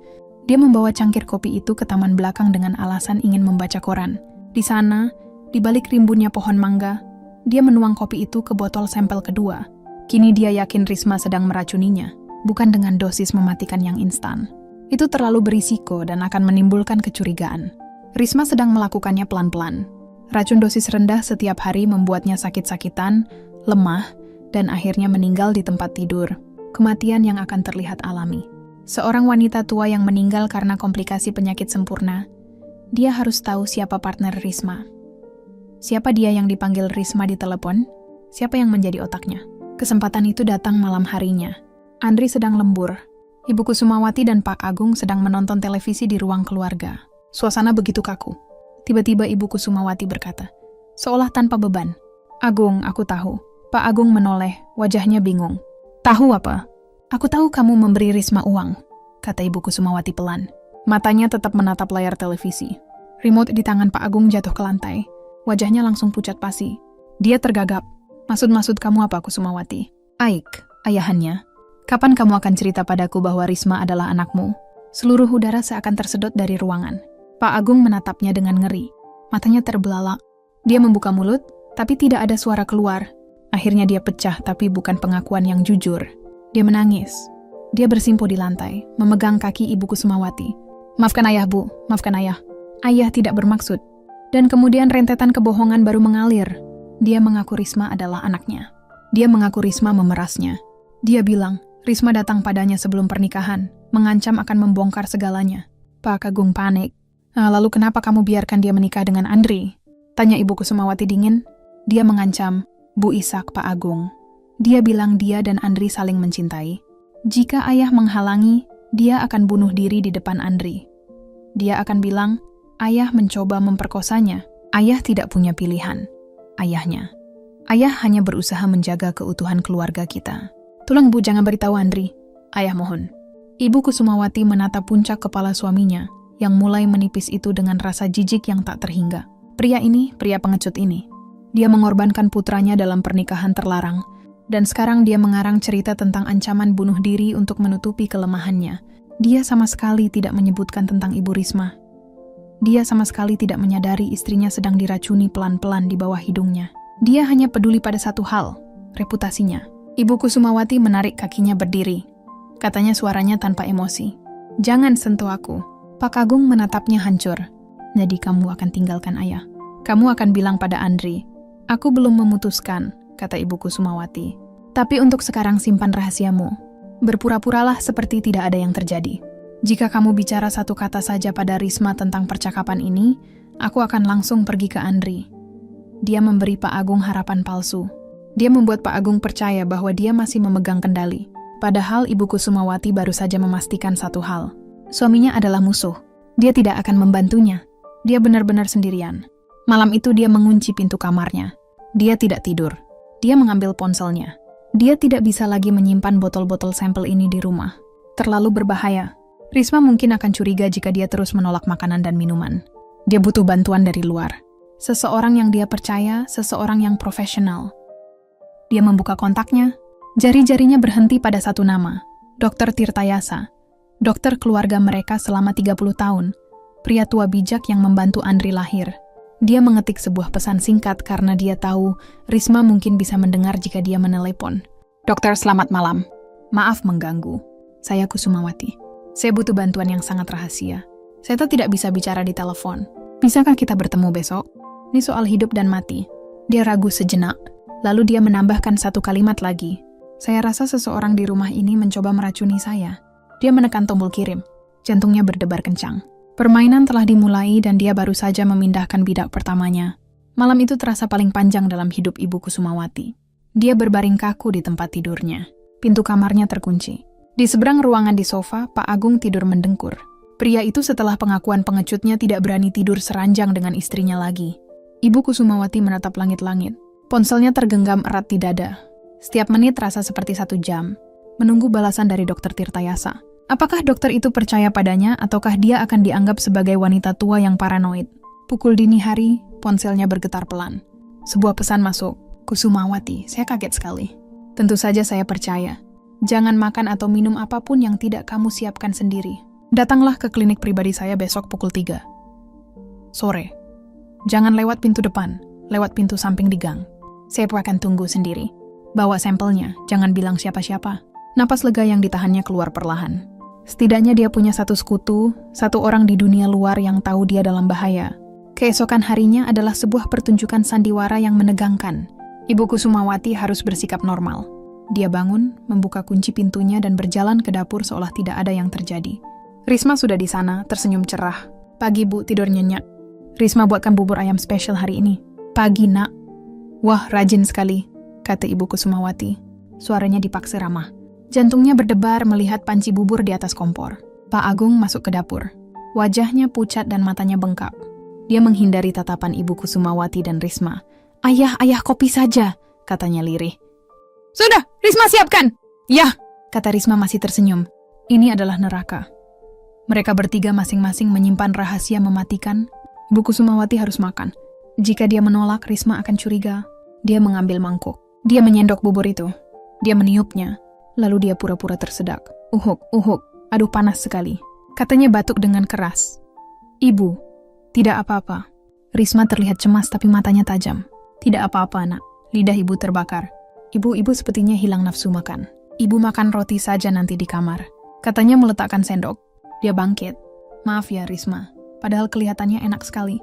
A: Dia membawa cangkir kopi itu ke taman belakang dengan alasan ingin membaca koran. Di sana, di balik rimbunnya pohon mangga, dia menuang kopi itu ke botol sampel kedua. Kini dia yakin Risma sedang meracuninya, bukan dengan dosis mematikan yang instan. Itu terlalu berisiko dan akan menimbulkan kecurigaan. Risma sedang melakukannya pelan-pelan. Racun dosis rendah setiap hari membuatnya sakit-sakitan, lemah, dan akhirnya meninggal di tempat tidur. Kematian yang akan terlihat alami. Seorang wanita tua yang meninggal karena komplikasi penyakit sempurna. Dia harus tahu siapa partner Risma. Siapa dia yang dipanggil Risma di telepon? Siapa yang menjadi otaknya? Kesempatan itu datang malam harinya. Andri sedang lembur. Ibu Kusumawati dan Pak Agung sedang menonton televisi di ruang keluarga. Suasana begitu kaku. Tiba-tiba Ibu Kusumawati berkata, seolah tanpa beban. Agung, aku tahu. Pak Agung menoleh, wajahnya bingung. Tahu apa? Aku tahu kamu memberi Risma uang, kata Ibu Kusumawati pelan. Matanya tetap menatap layar televisi. Remote di tangan Pak Agung jatuh ke lantai. Wajahnya langsung pucat pasi. Dia tergagap. Maksud kamu apa, Kusumawati? Aik, ayahannya. Kapan kamu akan cerita padaku bahwa Risma adalah anakmu? Seluruh udara seakan tersedot dari ruangan. Pak Agung menatapnya dengan ngeri. Matanya terbelalak. Dia membuka mulut, tapi tidak ada suara keluar. Akhirnya dia pecah, tapi bukan pengakuan yang jujur. Dia menangis. Dia bersimpuh di lantai, memegang kaki Ibu Kusumawati. Maafkan ayah, Bu. Maafkan ayah. Ayah tidak bermaksud. Dan kemudian rentetan kebohongan baru mengalir. Dia mengaku Risma adalah anaknya. Dia mengaku Risma memerasnya. Dia bilang, Risma datang padanya sebelum pernikahan, mengancam akan membongkar segalanya. Pak Agung panik. Lalu kenapa kamu biarkan dia menikah dengan Andri? Tanya Ibu Kusumawati dingin. Dia mengancam, Bu Ishak, Pak Agung. Dia bilang dia dan Andri saling mencintai. Jika ayah menghalangi, dia akan bunuh diri di depan Andri. Dia akan bilang, ayah mencoba memperkosanya. Ayah tidak punya pilihan. Ayahnya. Ayah hanya berusaha menjaga keutuhan keluarga kita. Tolong Bu, jangan beritahu Andri. Ayah mohon. Ibu Kusumawati menatap puncak kepala suaminya, yang mulai menipis itu dengan rasa jijik yang tak terhingga. Pria ini, pria pengecut ini. Dia mengorbankan putranya dalam pernikahan terlarang, dan sekarang dia mengarang cerita tentang ancaman bunuh diri untuk menutupi kelemahannya. Dia sama sekali tidak menyebutkan tentang Ibu Risma. Dia sama sekali tidak menyadari istrinya sedang diracuni pelan-pelan di bawah hidungnya. Dia hanya peduli pada satu hal, reputasinya. Ibu Kusumawati menarik kakinya berdiri. Katanya suaranya tanpa emosi. Jangan sentuh aku. Pak Agung menatapnya hancur. Jadi kamu akan tinggalkan ayah. Kamu akan bilang pada Andri, aku belum memutuskan, kata Ibu Kusumawati. Tapi untuk sekarang simpan rahasiamu. Berpura-puralah seperti tidak ada yang terjadi. Jika kamu bicara satu kata saja pada Risma tentang percakapan ini, aku akan langsung pergi ke Andri. Dia memberi Pak Agung harapan palsu. Dia membuat Pak Agung percaya bahwa dia masih memegang kendali. Padahal Ibu Kusumawati baru saja memastikan satu hal. Suaminya adalah musuh. Dia tidak akan membantunya. Dia benar-benar sendirian. Malam itu dia mengunci pintu kamarnya. Dia tidak tidur. Dia mengambil ponselnya. Dia tidak bisa lagi menyimpan botol-botol sampel ini di rumah. Terlalu berbahaya. Risma mungkin akan curiga jika dia terus menolak makanan dan minuman. Dia butuh bantuan dari luar. Seseorang yang dia percaya, seseorang yang profesional. Dia membuka kontaknya. Jari-jarinya berhenti pada satu nama, Dr. Tirtayasa. Dokter keluarga mereka selama 30 tahun. Pria tua bijak yang membantu Andri lahir. Dia mengetik sebuah pesan singkat karena dia tahu Risma mungkin bisa mendengar jika dia menelepon. Dokter, selamat malam. Maaf mengganggu. Saya Kusumawati. Saya butuh bantuan yang sangat rahasia. Saya tidak bisa bicara di telepon. Bisakah kita bertemu besok? Ini soal hidup dan mati. Dia ragu sejenak. Lalu dia menambahkan satu kalimat lagi. Saya rasa seseorang di rumah ini mencoba meracuni saya. Dia menekan tombol kirim. Jantungnya berdebar kencang. Permainan telah dimulai dan dia baru saja memindahkan bidak pertamanya. Malam itu terasa paling panjang dalam hidup Ibu Kusumawati. Dia berbaring kaku di tempat tidurnya. Pintu kamarnya terkunci. Di seberang ruangan di sofa, Pak Agung tidur mendengkur. Pria itu setelah pengakuan pengecutnya tidak berani tidur seranjang dengan istrinya lagi. Ibu Kusumawati menatap langit-langit. Ponselnya tergenggam erat di dada. Setiap menit terasa seperti 1 jam. Menunggu balasan dari Dr. Tirtayasa. Apakah dokter itu percaya padanya ataukah dia akan dianggap sebagai wanita tua yang paranoid? Pukul dini hari, ponselnya bergetar pelan. Sebuah pesan masuk. Kusumawati, saya kaget sekali. Tentu saja saya percaya. Jangan makan atau minum apapun yang tidak kamu siapkan sendiri. Datanglah ke klinik pribadi saya besok pukul 3 sore. Jangan lewat pintu depan, lewat pintu samping di gang. Saya akan tunggu sendiri. Bawa sampelnya, jangan bilang siapa-siapa. Napas lega yang ditahannya keluar perlahan. Setidaknya dia punya satu sekutu, satu orang di dunia luar yang tahu dia dalam bahaya. Keesokan harinya adalah sebuah pertunjukan sandiwara yang menegangkan. Ibu Kusumawati harus bersikap normal. Dia bangun, membuka kunci pintunya dan berjalan ke dapur seolah tidak ada yang terjadi. Risma sudah di sana, tersenyum cerah. Pagi Bu, tidur nyenyak. Risma buatkan bubur ayam spesial hari ini. Pagi nak. Wah, rajin sekali, kata Ibu Kusumawati. Suaranya dipaksa ramah. Jantungnya berdebar melihat panci bubur di atas kompor. Pak Agung masuk ke dapur. Wajahnya pucat dan matanya bengkak. Dia menghindari tatapan Ibu Kusumawati dan Risma. Ayah, kopi saja, katanya lirih. Sudah, Risma siapkan. Ya, kata Risma masih tersenyum. Ini adalah neraka. Mereka bertiga masing-masing menyimpan rahasia mematikan. Ibu Kusumawati harus makan. Jika dia menolak, Risma akan curiga. Dia mengambil mangkuk. Dia menyendok bubur itu. Dia meniupnya. Lalu dia pura-pura tersedak. Uhuk, aduh panas sekali. Katanya batuk dengan keras. Ibu, tidak apa-apa. Risma terlihat cemas tapi matanya tajam. Tidak apa-apa, nak. Lidah ibu terbakar. Ibu sepertinya hilang nafsu makan. Ibu makan roti saja nanti di kamar. Katanya meletakkan sendok. Dia bangkit. Maaf ya, Risma. Padahal kelihatannya enak sekali.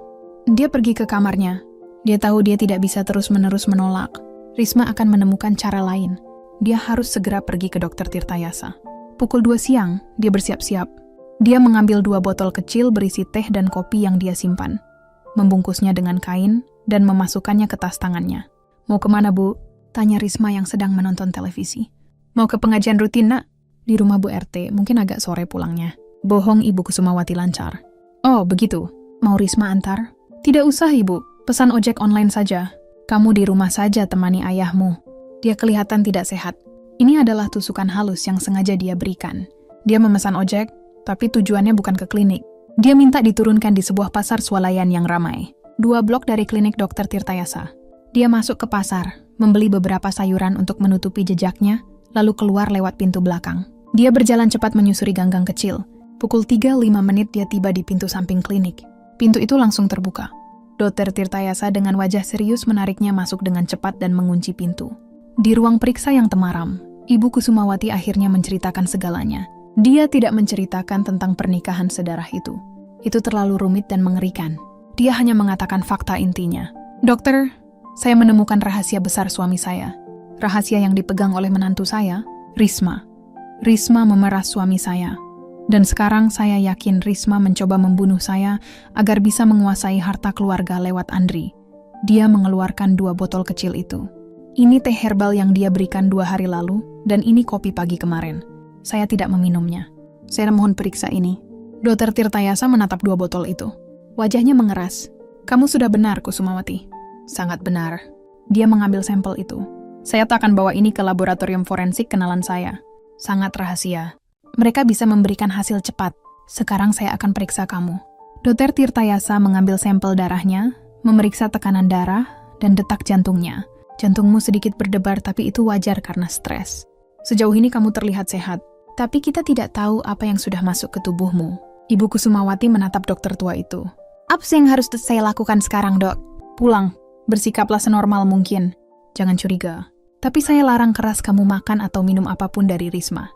A: Dia pergi ke kamarnya. Dia tahu dia tidak bisa terus-menerus menolak. Risma akan menemukan cara lain. Dia harus segera pergi ke Dr. Tirtayasa. Pukul 2 siang, dia bersiap-siap. Dia mengambil 2 botol kecil berisi teh dan kopi yang dia simpan. Membungkusnya dengan kain dan memasukkannya ke tas tangannya. Mau kemana, Bu? Tanya Risma yang sedang menonton televisi. Mau ke pengajian rutin, Nak? Di rumah Bu RT, mungkin agak sore pulangnya. Bohong, Ibu Kusumawati lancar. Oh, begitu. Mau Risma antar? Tidak usah, Ibu. Pesan ojek online saja. Kamu di rumah saja temani ayahmu. Dia kelihatan tidak sehat. Ini adalah tusukan halus yang sengaja dia berikan. Dia memesan ojek, tapi tujuannya bukan ke klinik. Dia minta diturunkan di sebuah pasar swalayan yang ramai. 2 blok dari klinik Dr. Tirtayasa. Dia masuk ke pasar, membeli beberapa sayuran untuk menutupi jejaknya, lalu keluar lewat pintu belakang. Dia berjalan cepat menyusuri ganggang kecil. Pukul 3:05 dia tiba di pintu samping klinik. Pintu itu langsung terbuka. Dr. Tirtayasa dengan wajah serius menariknya masuk dengan cepat dan mengunci pintu. Di ruang periksa yang temaram, Ibu Kusumawati akhirnya menceritakan segalanya. Dia tidak menceritakan tentang pernikahan sedarah itu. Itu terlalu rumit dan mengerikan. Dia hanya mengatakan fakta intinya. Dokter, saya menemukan rahasia besar suami saya. Rahasia yang dipegang oleh menantu saya, Risma. Risma memeras suami saya. Dan sekarang saya yakin Risma mencoba membunuh saya agar bisa menguasai harta keluarga lewat Andri. Dia mengeluarkan 2 botol kecil itu. Ini teh herbal yang dia berikan 2 hari lalu, dan ini kopi pagi kemarin. Saya tidak meminumnya. Saya mohon periksa ini. Dr. Tirtayasa menatap 2 botol itu. Wajahnya mengeras. Kamu sudah benar, Kusumawati. Sangat benar. Dia mengambil sampel itu. Saya akan bawa ini ke laboratorium forensik kenalan saya. Sangat rahasia. Mereka bisa memberikan hasil cepat. Sekarang saya akan periksa kamu. Dr. Tirtayasa mengambil sampel darahnya, memeriksa tekanan darah, dan detak jantungnya. Jantungmu sedikit berdebar, tapi itu wajar karena stres. Sejauh ini kamu terlihat sehat, tapi kita tidak tahu apa yang sudah masuk ke tubuhmu. Ibu Kusumawati menatap dokter tua itu. Apa yang harus saya lakukan sekarang, Dok? Pulang, bersikaplah senormal mungkin. Jangan curiga. Tapi saya larang keras kamu makan atau minum apapun dari Risma.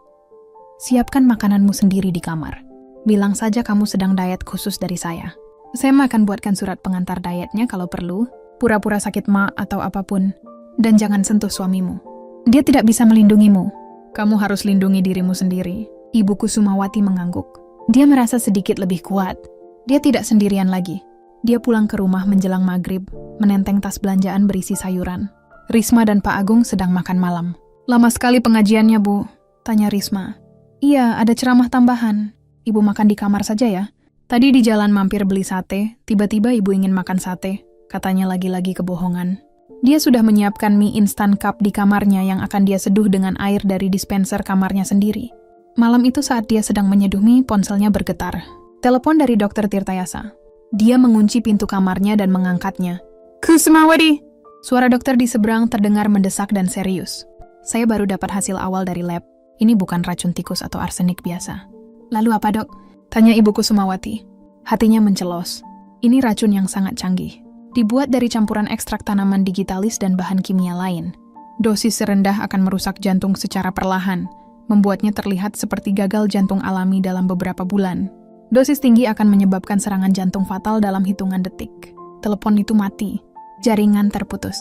A: Siapkan makananmu sendiri di kamar. Bilang saja kamu sedang diet khusus dari saya. Saya akan buatkan surat pengantar dietnya kalau perlu, pura-pura sakit ma atau apapun. Dan jangan sentuh suamimu. Dia tidak bisa melindungimu. Kamu harus lindungi dirimu sendiri. Ibu Kusumawati mengangguk. Dia merasa sedikit lebih kuat. Dia tidak sendirian lagi. Dia pulang ke rumah menjelang maghrib, menenteng tas belanjaan berisi sayuran. Risma dan Pak Agung sedang makan malam. Lama sekali pengajiannya, Bu? Tanya Risma. Iya, ada ceramah tambahan. Ibu makan di kamar saja ya. Tadi di jalan mampir beli sate, tiba-tiba ibu ingin makan sate. Katanya lagi-lagi kebohongan. Dia sudah menyiapkan mie instan cup di kamarnya yang akan dia seduh dengan air dari dispenser kamarnya sendiri. Malam itu saat dia sedang menyeduh mie, ponselnya bergetar. Telepon dari Dr. Tirtayasa. Dia mengunci pintu kamarnya dan mengangkatnya. Kusumawati! Suara dokter di seberang terdengar mendesak dan serius. Saya baru dapat hasil awal dari lab. Ini bukan racun tikus atau arsenik biasa. Lalu apa, Dok? Tanya Ibu Kusumawati. Hatinya mencelos. Ini racun yang sangat canggih. Dibuat dari campuran ekstrak tanaman digitalis dan bahan kimia lain. Dosis serendah akan merusak jantung secara perlahan, membuatnya terlihat seperti gagal jantung alami dalam beberapa bulan. Dosis tinggi akan menyebabkan serangan jantung fatal dalam hitungan detik. Telepon itu mati. Jaringan terputus.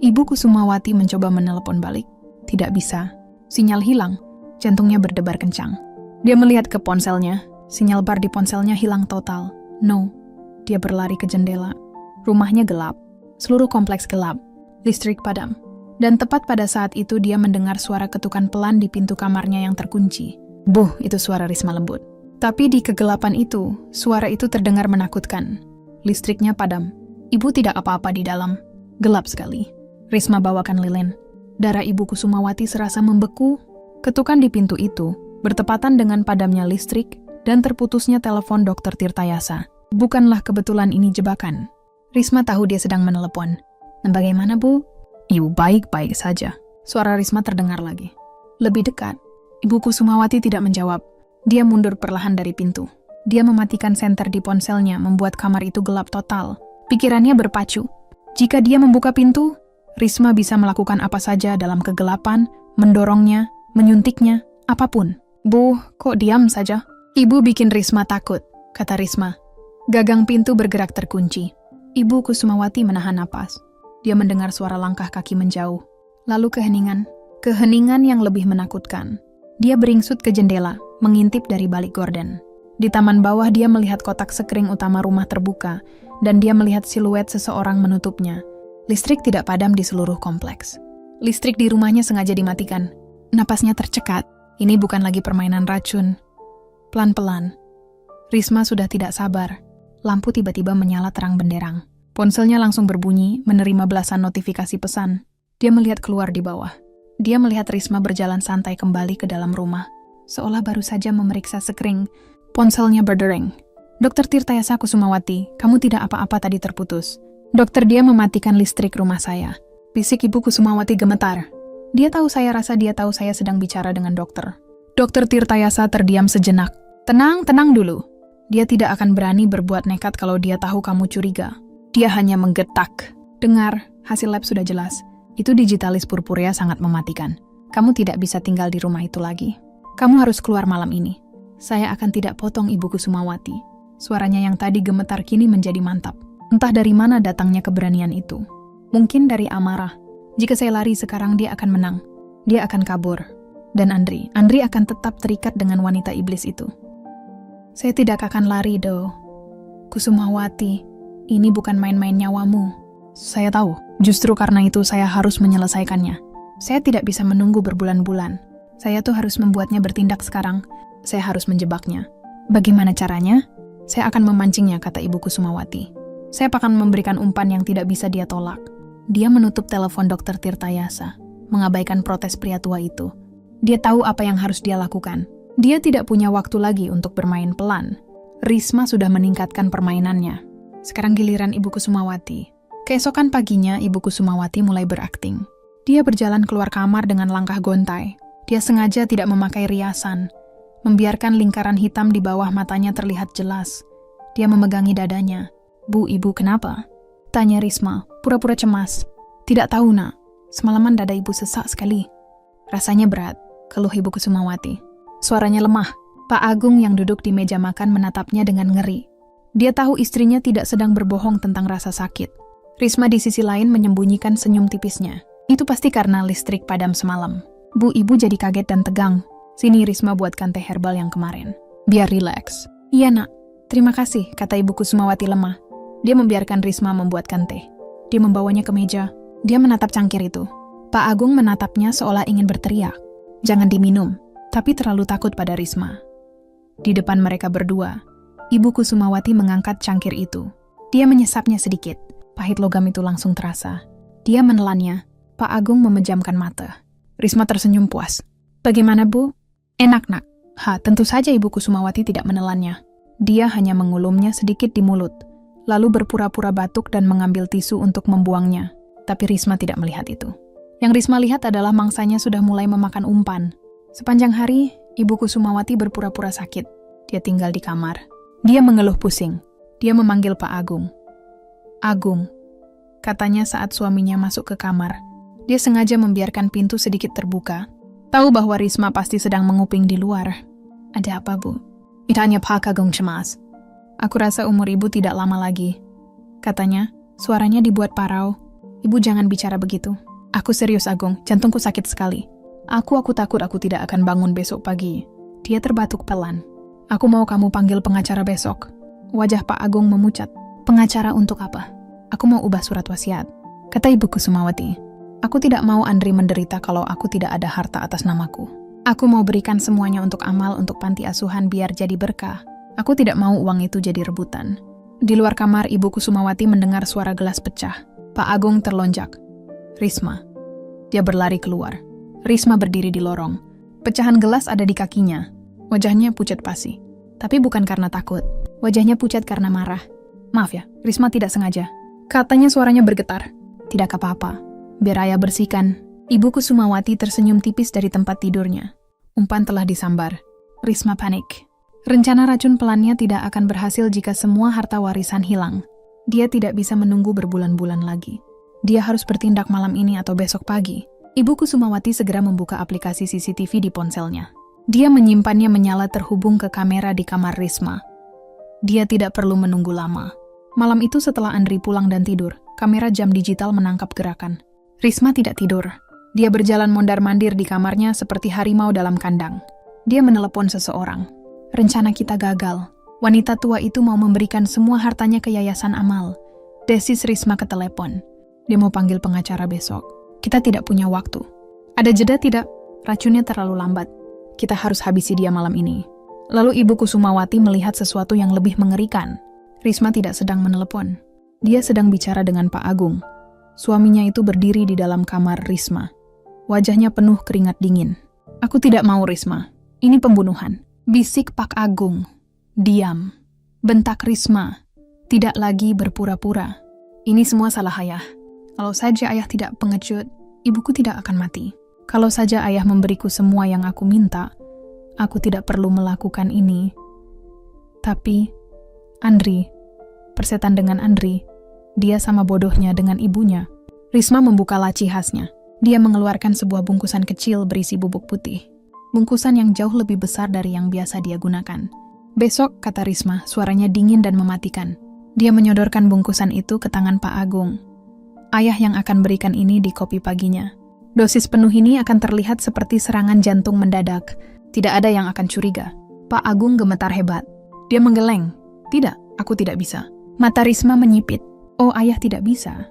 A: Ibu Kusumawati mencoba menelepon balik. Tidak bisa. Sinyal hilang. Jantungnya berdebar kencang. Dia melihat ke ponselnya. Sinyal bar di ponselnya hilang total. No. Dia berlari ke jendela. Rumahnya gelap. Seluruh kompleks gelap. Listrik padam. Dan tepat pada saat itu dia mendengar suara ketukan pelan di pintu kamarnya yang terkunci. Buh, itu suara Risma lembut. Tapi di kegelapan itu, suara itu terdengar menakutkan. Listriknya padam. Ibu tidak apa-apa di dalam. Gelap sekali. Risma bawakan lilin. Darah Ibu Kusumawati serasa membeku. Ketukan di pintu itu bertepatan dengan padamnya listrik dan terputusnya telepon Dr. Tirtayasa. Bukanlah kebetulan ini jebakan. Risma tahu dia sedang menelepon. Dan bagaimana, Bu? Ibu baik-baik saja. Suara Risma terdengar lagi. Lebih dekat. Ibu Kusumawati tidak menjawab. Dia mundur perlahan dari pintu. Dia mematikan senter di ponselnya membuat kamar itu gelap total. Pikirannya berpacu. Jika dia membuka pintu, Risma bisa melakukan apa saja dalam kegelapan, mendorongnya, menyuntiknya, apapun. Bu, kok diam saja? Ibu bikin Risma takut, kata Risma. Gagang pintu bergerak terkunci. Ibu Kusumawati menahan napas. Dia mendengar suara langkah kaki menjauh. Lalu keheningan. Keheningan yang lebih menakutkan. Dia beringsut ke jendela, mengintip dari balik gorden. Di taman bawah dia melihat kotak sekring utama rumah terbuka, dan dia melihat siluet seseorang menutupnya. Listrik tidak padam di seluruh kompleks. Listrik di rumahnya sengaja dimatikan. Napasnya tercekat. Ini bukan lagi permainan racun. Pelan-pelan. Risma sudah tidak sabar. Lampu tiba-tiba menyala terang benderang. Ponselnya langsung berbunyi, menerima belasan notifikasi pesan. Dia melihat keluar di bawah. Dia melihat Risma berjalan santai kembali ke dalam rumah. Seolah baru saja memeriksa sekring. Ponselnya berdering. Dokter Tirtayasa Kusumawati, kamu tidak apa-apa tadi terputus. Dokter, dia mematikan listrik rumah saya. Bisik Ibu Kusumawati gemetar. Dia tahu saya sedang bicara dengan dokter. Dokter Tirtayasa terdiam sejenak. Tenang dulu. Dia tidak akan berani berbuat nekat kalau dia tahu kamu curiga. Dia hanya menggetak. Dengar, hasil lab sudah jelas. Itu digitalis purpurea sangat mematikan. Kamu tidak bisa tinggal di rumah itu lagi. Kamu harus keluar malam ini. Saya akan tidak potong Ibu Kusumawati. Suaranya yang tadi gemetar kini menjadi mantap. Entah dari mana datangnya keberanian itu. Mungkin dari amarah. Jika saya lari sekarang dia akan menang. Dia akan kabur. Dan Andri akan tetap terikat dengan wanita iblis itu. Saya tidak akan lari, Do. Kusumawati, ini bukan main-main nyawamu. Saya tahu, justru karena itu saya harus menyelesaikannya. Saya tidak bisa menunggu berbulan-bulan. Saya tuh harus membuatnya bertindak sekarang. Saya harus menjebaknya. Bagaimana caranya? Saya akan memancingnya, kata Ibu Kusumawati. Saya akan memberikan umpan yang tidak bisa dia tolak. Dia menutup telepon Dokter Tirtayasa, mengabaikan protes pria tua itu. Dia tahu apa yang harus dia lakukan. Dia tidak punya waktu lagi untuk bermain pelan. Risma sudah meningkatkan permainannya. Sekarang giliran Ibu Kusumawati. Keesokan paginya, Ibu Kusumawati mulai berakting. Dia berjalan keluar kamar dengan langkah gontai. Dia sengaja tidak memakai riasan, membiarkan lingkaran hitam di bawah matanya terlihat jelas. Dia memegangi dadanya. Bu, Ibu kenapa? Tanya Risma, pura-pura cemas. Tidak tahu, Nak. Semalaman dada Ibu sesak sekali. Rasanya berat, keluh Ibu Kusumawati. Suaranya lemah. Pak Agung yang duduk di meja makan menatapnya dengan ngeri. Dia tahu istrinya tidak sedang berbohong tentang rasa sakit. Risma di sisi lain menyembunyikan senyum tipisnya. Itu pasti karena listrik padam semalam. Bu, Ibu jadi kaget dan tegang. Sini Risma buatkan teh herbal yang kemarin. Biar rileks. Iya, Nak. Terima kasih, kata Ibu Kusumawati lemah. Dia membiarkan Risma membuatkan teh. Dia membawanya ke meja. Dia menatap cangkir itu. Pak Agung menatapnya seolah ingin berteriak. Jangan diminum. Tapi terlalu takut pada Risma. Di depan mereka berdua, Ibu Kusumawati mengangkat cangkir itu. Dia menyesapnya sedikit. Pahit logam itu langsung terasa. Dia menelannya. Pak Agung memejamkan mata. Risma tersenyum puas. Bagaimana, Bu? Enak, Nak. Tentu saja Ibu Kusumawati tidak menelannya. Dia hanya mengulumnya sedikit di mulut, lalu berpura-pura batuk dan mengambil tisu untuk membuangnya. Tapi Risma tidak melihat itu. Yang Risma lihat adalah mangsanya sudah mulai memakan umpan. Sepanjang hari, Ibu Kusumawati berpura-pura sakit. Dia tinggal di kamar. Dia mengeluh pusing. Dia memanggil Pak Agung. Agung, katanya saat suaminya masuk ke kamar. Dia sengaja membiarkan pintu sedikit terbuka. Tahu bahwa Risma pasti sedang menguping di luar. Ada apa, Bu? Tanya Pak Agung cemas. Aku rasa umur Ibu tidak lama lagi. Katanya, suaranya dibuat parau. Ibu jangan bicara begitu. Aku serius, Agung. Jantungku sakit sekali. Aku takut aku tidak akan bangun besok pagi. Dia terbatuk pelan. Aku mau kamu panggil pengacara besok. Wajah Pak Agung memucat. Pengacara untuk apa? Aku mau ubah surat wasiat. Kata Ibu Kusumawati. Aku tidak mau Andri menderita kalau aku tidak ada harta atas namaku. Aku mau berikan semuanya untuk amal untuk panti asuhan biar jadi berkah. Aku tidak mau uang itu jadi rebutan. Di luar kamar, Ibu Kusumawati mendengar suara gelas pecah. Pak Agung terlonjak. Risma. Dia berlari keluar. Risma berdiri di lorong. Pecahan gelas ada di kakinya. Wajahnya pucat pasi. Tapi bukan karena takut. Wajahnya pucat karena marah. Maaf ya, Risma tidak sengaja. Katanya suaranya bergetar. Tidak apa-apa. Biar ayah bersihkan. Ibu Kusumawati tersenyum tipis dari tempat tidurnya. Umpan telah disambar. Risma panik. Rencana racun pelannya tidak akan berhasil jika semua harta warisan hilang. Dia tidak bisa menunggu berbulan-bulan lagi. Dia harus bertindak malam ini atau besok pagi. Ibu Kusumawati segera membuka aplikasi CCTV di ponselnya. Dia menyimpannya menyala terhubung ke kamera di kamar Risma. Dia tidak perlu menunggu lama. Malam itu setelah Andri pulang dan tidur, kamera jam digital menangkap gerakan. Risma tidak tidur. Dia berjalan mondar-mandir di kamarnya seperti harimau dalam kandang. Dia menelepon seseorang. Rencana kita gagal. Wanita tua itu mau memberikan semua hartanya ke Yayasan Amal. Desis Risma ke telepon. Dia mau panggil pengacara besok. Kita tidak punya waktu. Ada jeda tidak? Racunnya terlalu lambat. Kita harus habisi dia malam ini. Lalu Ibu Kusumawati melihat sesuatu yang lebih mengerikan. Risma tidak sedang menelepon. Dia sedang bicara dengan Pak Agung. Suaminya itu berdiri di dalam kamar Risma. Wajahnya penuh keringat dingin. Aku tidak mau, Risma. Ini pembunuhan. Bisik Pak Agung. Diam. Bentak Risma. Tidak lagi berpura-pura. Ini semua salah ayah. Kalau saja ayah tidak pengecut, ibuku tidak akan mati. Kalau saja ayah memberiku semua yang aku minta, aku tidak perlu melakukan ini. Tapi, Andri, persetan dengan Andri, dia sama bodohnya dengan ibunya. Risma membuka laci khasnya. Dia mengeluarkan sebuah bungkusan kecil berisi bubuk putih. Bungkusan yang jauh lebih besar dari yang biasa dia gunakan. Besok, kata Risma, suaranya dingin dan mematikan. Dia menyodorkan bungkusan itu ke tangan Pak Agung. Ayah yang akan berikan ini di kopi paginya. Dosis penuh ini akan terlihat seperti serangan jantung mendadak. Tidak ada yang akan curiga. Pak Agung gemetar hebat. Dia menggeleng. Tidak, aku tidak bisa. Mata Risma menyipit. Oh, ayah tidak bisa.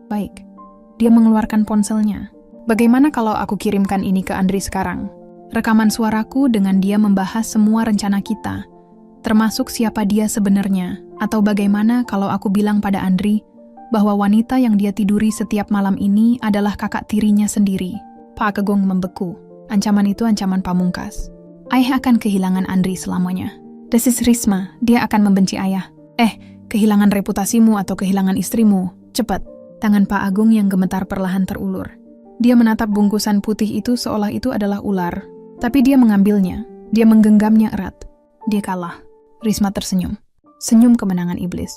A: Baik. Dia mengeluarkan ponselnya. Bagaimana kalau aku kirimkan ini ke Andri sekarang? Rekaman suaraku dengan dia membahas semua rencana kita. Termasuk siapa dia sebenarnya. Atau bagaimana kalau aku bilang pada Andri bahwa wanita yang dia tiduri setiap malam ini adalah kakak tirinya sendiri. Pak Agung membeku. Ancaman itu ancaman pamungkas. Ayah akan kehilangan Andri selamanya. Desis Risma, dia akan membenci ayah. Kehilangan reputasimu atau kehilangan istrimu. Cepat. Tangan Pak Agung yang gemetar perlahan terulur. Dia menatap bungkusan putih itu seolah itu adalah ular. Tapi dia mengambilnya. Dia menggenggamnya erat. Dia kalah. Risma tersenyum. Senyum kemenangan iblis.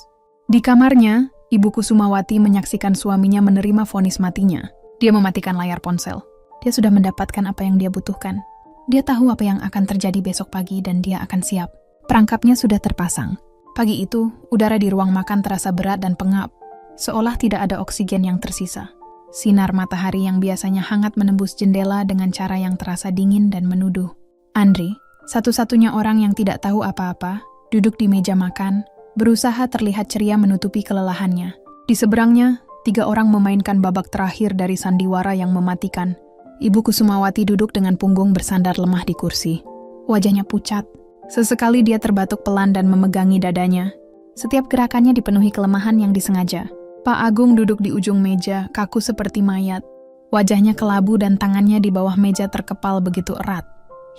A: Di kamarnya, Ibu Kusumawati menyaksikan suaminya menerima vonis matinya. Dia mematikan layar ponsel. Dia sudah mendapatkan apa yang dia butuhkan. Dia tahu apa yang akan terjadi besok pagi dan dia akan siap. Perangkapnya sudah terpasang. Pagi itu, udara di ruang makan terasa berat dan pengap. Seolah tidak ada oksigen yang tersisa. Sinar matahari yang biasanya hangat menembus jendela dengan cara yang terasa dingin dan menuduh. Andri, satu-satunya orang yang tidak tahu apa-apa, duduk di meja makan, berusaha terlihat ceria menutupi kelelahannya. Di seberangnya, 3 orang memainkan babak terakhir dari sandiwara yang mematikan. Ibu Kusumawati duduk dengan punggung bersandar lemah di kursi. Wajahnya pucat. Sesekali dia terbatuk pelan dan memegangi dadanya. Setiap gerakannya dipenuhi kelemahan yang disengaja. Pak Agung duduk di ujung meja, kaku seperti mayat. Wajahnya kelabu dan tangannya di bawah meja terkepal begitu erat,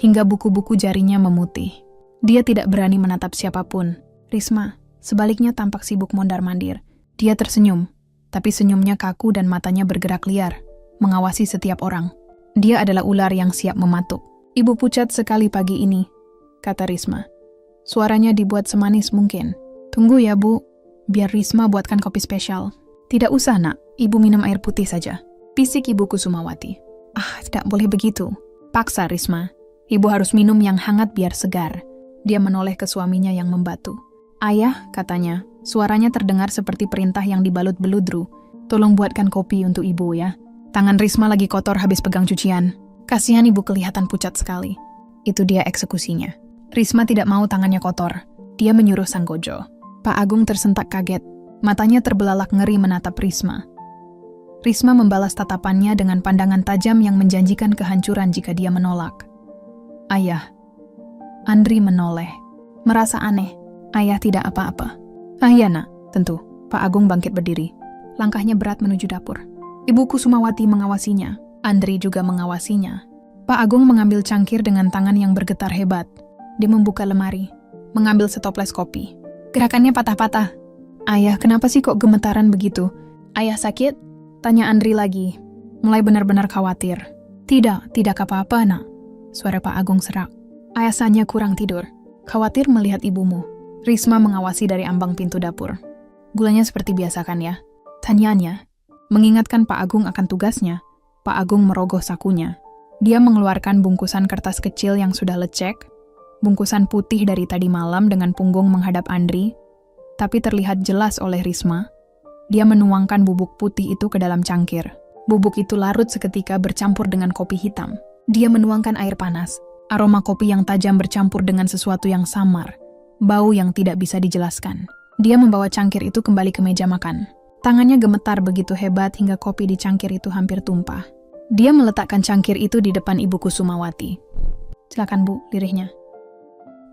A: hingga buku-buku jarinya memutih. Dia tidak berani menatap siapapun. Risma, sebaliknya tampak sibuk mondar-mandir. Dia tersenyum, tapi senyumnya kaku dan matanya bergerak liar, mengawasi setiap orang. Dia adalah ular yang siap mematuk. Ibu pucat sekali pagi ini, kata Risma. Suaranya dibuat semanis mungkin. Tunggu ya, Bu. Biar Risma buatkan kopi spesial. Tidak usah, Nak. Ibu minum air putih saja. Bisik Ibu Kusumawati. Tidak boleh begitu. Paksa Risma. Ibu harus minum yang hangat biar segar. Dia menoleh ke suaminya yang membatu. Ayah, katanya. Suaranya terdengar seperti perintah yang dibalut beludru. Tolong buatkan kopi untuk ibu ya. Tangan Risma lagi kotor habis pegang cucian. Kasihan ibu kelihatan pucat sekali. Itu dia eksekusinya. Risma tidak mau tangannya kotor. Dia menyuruh sang gojo. Pak Agung tersentak kaget. Matanya terbelalak ngeri menatap Risma. Risma membalas tatapannya dengan pandangan tajam yang menjanjikan kehancuran jika dia menolak. Ayah. Andri menoleh. Merasa aneh. Ayah tidak apa-apa. Iya, Nak. Tentu. Pak Agung bangkit berdiri. Langkahnya berat menuju dapur. Ibu Kusumawati mengawasinya. Andri juga mengawasinya. Pak Agung mengambil cangkir dengan tangan yang bergetar hebat. Dia membuka lemari, mengambil setoples kopi. Gerakannya patah-patah. Ayah, kenapa sih kok gemetaran begitu? Ayah sakit? Tanya Andri lagi. Mulai benar-benar khawatir. Tidak apa-apa, Nak. Suara Pak Agung serak. Ayah hanya kurang tidur. Khawatir melihat ibumu. Risma mengawasi dari ambang pintu dapur. Gulanya seperti biasa kan ya? Tanyanya. Mengingatkan Pak Agung akan tugasnya. Pak Agung merogoh sakunya. Dia mengeluarkan bungkusan kertas kecil yang sudah lecek, bungkusan putih dari tadi malam dengan punggung menghadap Andri, tapi terlihat jelas oleh Risma. Dia menuangkan bubuk putih itu ke dalam cangkir. Bubuk itu larut seketika bercampur dengan kopi hitam. Dia menuangkan air panas. Aroma kopi yang tajam bercampur dengan sesuatu yang samar. Bau yang tidak bisa dijelaskan. Dia membawa cangkir itu kembali ke meja makan. Tangannya gemetar begitu hebat hingga kopi di cangkir itu hampir tumpah. Dia meletakkan cangkir itu di depan Ibu Kusumawati. "Silakan Bu, lirihnya."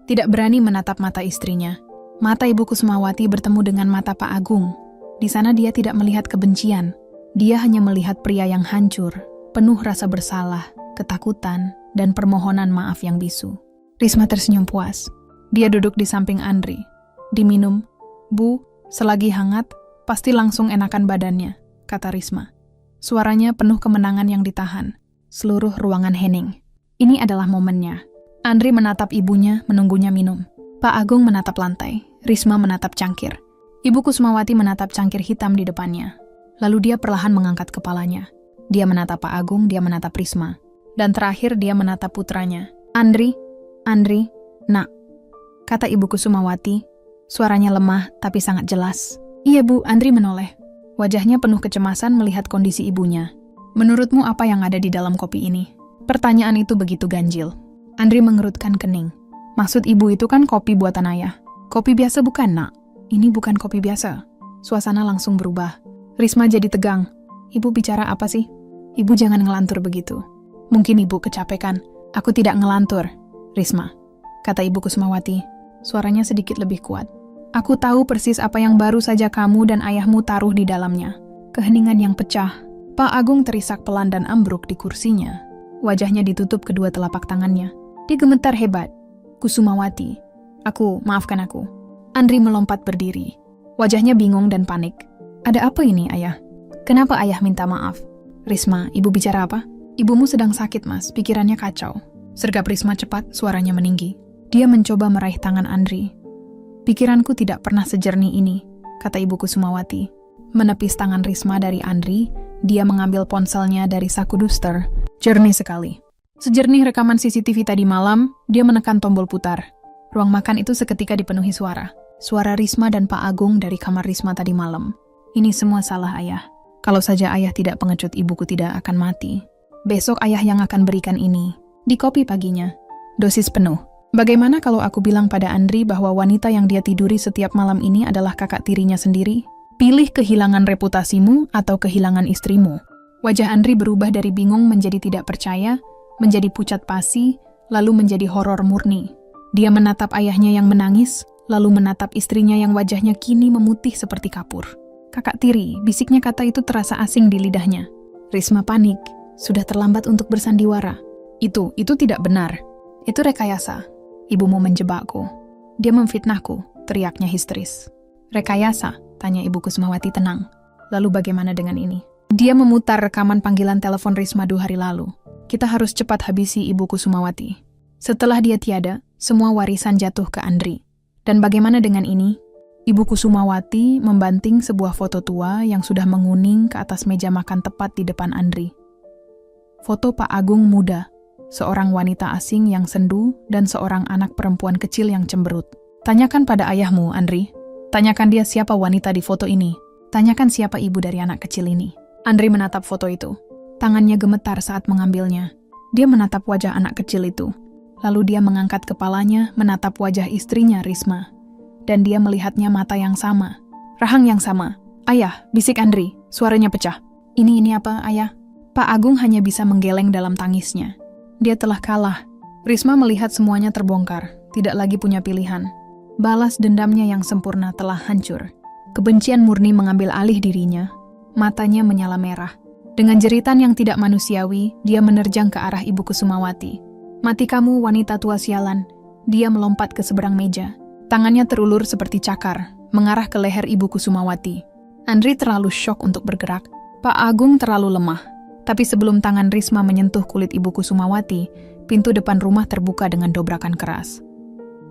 A: Tidak berani menatap mata istrinya. Mata Ibu Kusumawati bertemu dengan mata Pak Agung. Di sana dia tidak melihat kebencian. Dia hanya melihat pria yang hancur, penuh rasa bersalah, ketakutan, dan permohonan maaf yang bisu. Risma tersenyum puas. Dia duduk di samping Andri. "Diminum, Bu, selagi hangat, pasti langsung enakan badannya," kata Risma. Suaranya penuh kemenangan yang ditahan. Seluruh ruangan hening. Ini adalah momennya. Andri menatap ibunya, menunggunya minum. Pak Agung menatap lantai. Risma menatap cangkir. Ibu Kusumawati menatap cangkir hitam di depannya. Lalu dia perlahan mengangkat kepalanya. Dia menatap Pak Agung, dia menatap Risma. Dan terakhir dia menatap putranya. Andri, nak," kata Ibu Kusumawati. Suaranya lemah tapi sangat jelas. "Iya Bu," Andri menoleh. Wajahnya penuh kecemasan melihat kondisi ibunya. "Menurutmu apa yang ada di dalam kopi ini?" Pertanyaan itu begitu ganjil. Andri mengerutkan kening. "Maksud ibu itu kan kopi buatan ayah. Kopi biasa bukan, Nak? Ini bukan kopi biasa." Suasana langsung berubah. Risma jadi tegang. "Ibu bicara apa sih? Ibu jangan ngelantur begitu." "Mungkin ibu kecapekan." "Aku tidak ngelantur, Risma," kata Ibu Kusumawati. Suaranya sedikit lebih kuat. "Aku tahu persis apa yang baru saja kamu dan ayahmu taruh di dalamnya." Keheningan yang pecah. Pak Agung terisak pelan dan ambruk di kursinya. Wajahnya ditutup kedua telapak tangannya. Dia gemetar hebat. "Kusumawati, maafkan aku." Andri melompat berdiri. Wajahnya bingung dan panik. "Ada apa ini, Ayah? Kenapa Ayah minta maaf?" "Risma, Ibu bicara apa?" "Ibumu sedang sakit, Mas. Pikirannya kacau." Sergap Risma cepat, suaranya meninggi. Dia mencoba meraih tangan Andri. "Pikiranku tidak pernah sejernih ini," kata Ibu Kusumawati. Menepis tangan Risma dari Andri, dia mengambil ponselnya dari saku duster. Jernih sekali. Sejernih rekaman CCTV tadi malam, dia menekan tombol putar. Ruang makan itu seketika dipenuhi suara. Suara Risma dan Pak Agung dari kamar Risma tadi malam. "Ini semua salah Ayah. Kalau saja Ayah tidak pengecut, ibuku tidak akan mati. Besok Ayah yang akan berikan ini. Di kopi paginya. Dosis penuh. Bagaimana kalau aku bilang pada Andri bahwa wanita yang dia tiduri setiap malam ini adalah kakak tirinya sendiri? Pilih kehilangan reputasimu atau kehilangan istrimu." Wajah Andri berubah dari bingung menjadi tidak percaya, menjadi pucat pasi, lalu menjadi horor murni. Dia menatap ayahnya yang menangis, lalu menatap istrinya yang wajahnya kini memutih seperti kapur. "Kakak tiri," bisiknya kata itu terasa asing di lidahnya. Risma panik. Sudah terlambat untuk bersandiwara. Itu tidak benar. Itu rekayasa. "Ibumu menjebakku. Dia memfitnahku," teriaknya histeris. "Rekayasa?" tanya Ibu Kusumawati tenang. "Lalu bagaimana dengan ini?" Dia memutar rekaman panggilan telepon Risma 2 hari lalu. "Kita harus cepat habisi Ibu Kusumawati. Setelah dia tiada, semua warisan jatuh ke Andri. Dan bagaimana dengan ini?" Ibu Kusumawati membanting sebuah foto tua yang sudah menguning ke atas meja makan tepat di depan Andri. Foto Pak Agung muda, seorang wanita asing yang sendu, dan seorang anak perempuan kecil yang cemberut. "Tanyakan pada ayahmu, Andri. Tanyakan dia siapa wanita di foto ini. Tanyakan siapa ibu dari anak kecil ini." Andri menatap foto itu. Tangannya gemetar saat mengambilnya. Dia menatap wajah anak kecil itu. Lalu dia mengangkat kepalanya, menatap wajah istrinya, Risma. Dan dia melihatnya mata yang sama. Rahang yang sama. "Ayah," bisik Andri. Suaranya pecah. Ini apa, Ayah?" Pak Agung hanya bisa menggeleng dalam tangisnya. Dia telah kalah. Risma melihat semuanya terbongkar, tidak lagi punya pilihan. Balas dendamnya yang sempurna telah hancur. Kebencian murni mengambil alih dirinya. Matanya menyala merah. Dengan jeritan yang tidak manusiawi, dia menerjang ke arah Ibu Kusumawati. "Mati kamu, wanita tua sialan." Dia melompat ke seberang meja. Tangannya terulur seperti cakar, mengarah ke leher Ibu Kusumawati. Andri terlalu syok untuk bergerak. Pak Agung terlalu lemah. Tapi sebelum tangan Risma menyentuh kulit Ibu Kusumawati, pintu depan rumah terbuka dengan dobrakan keras.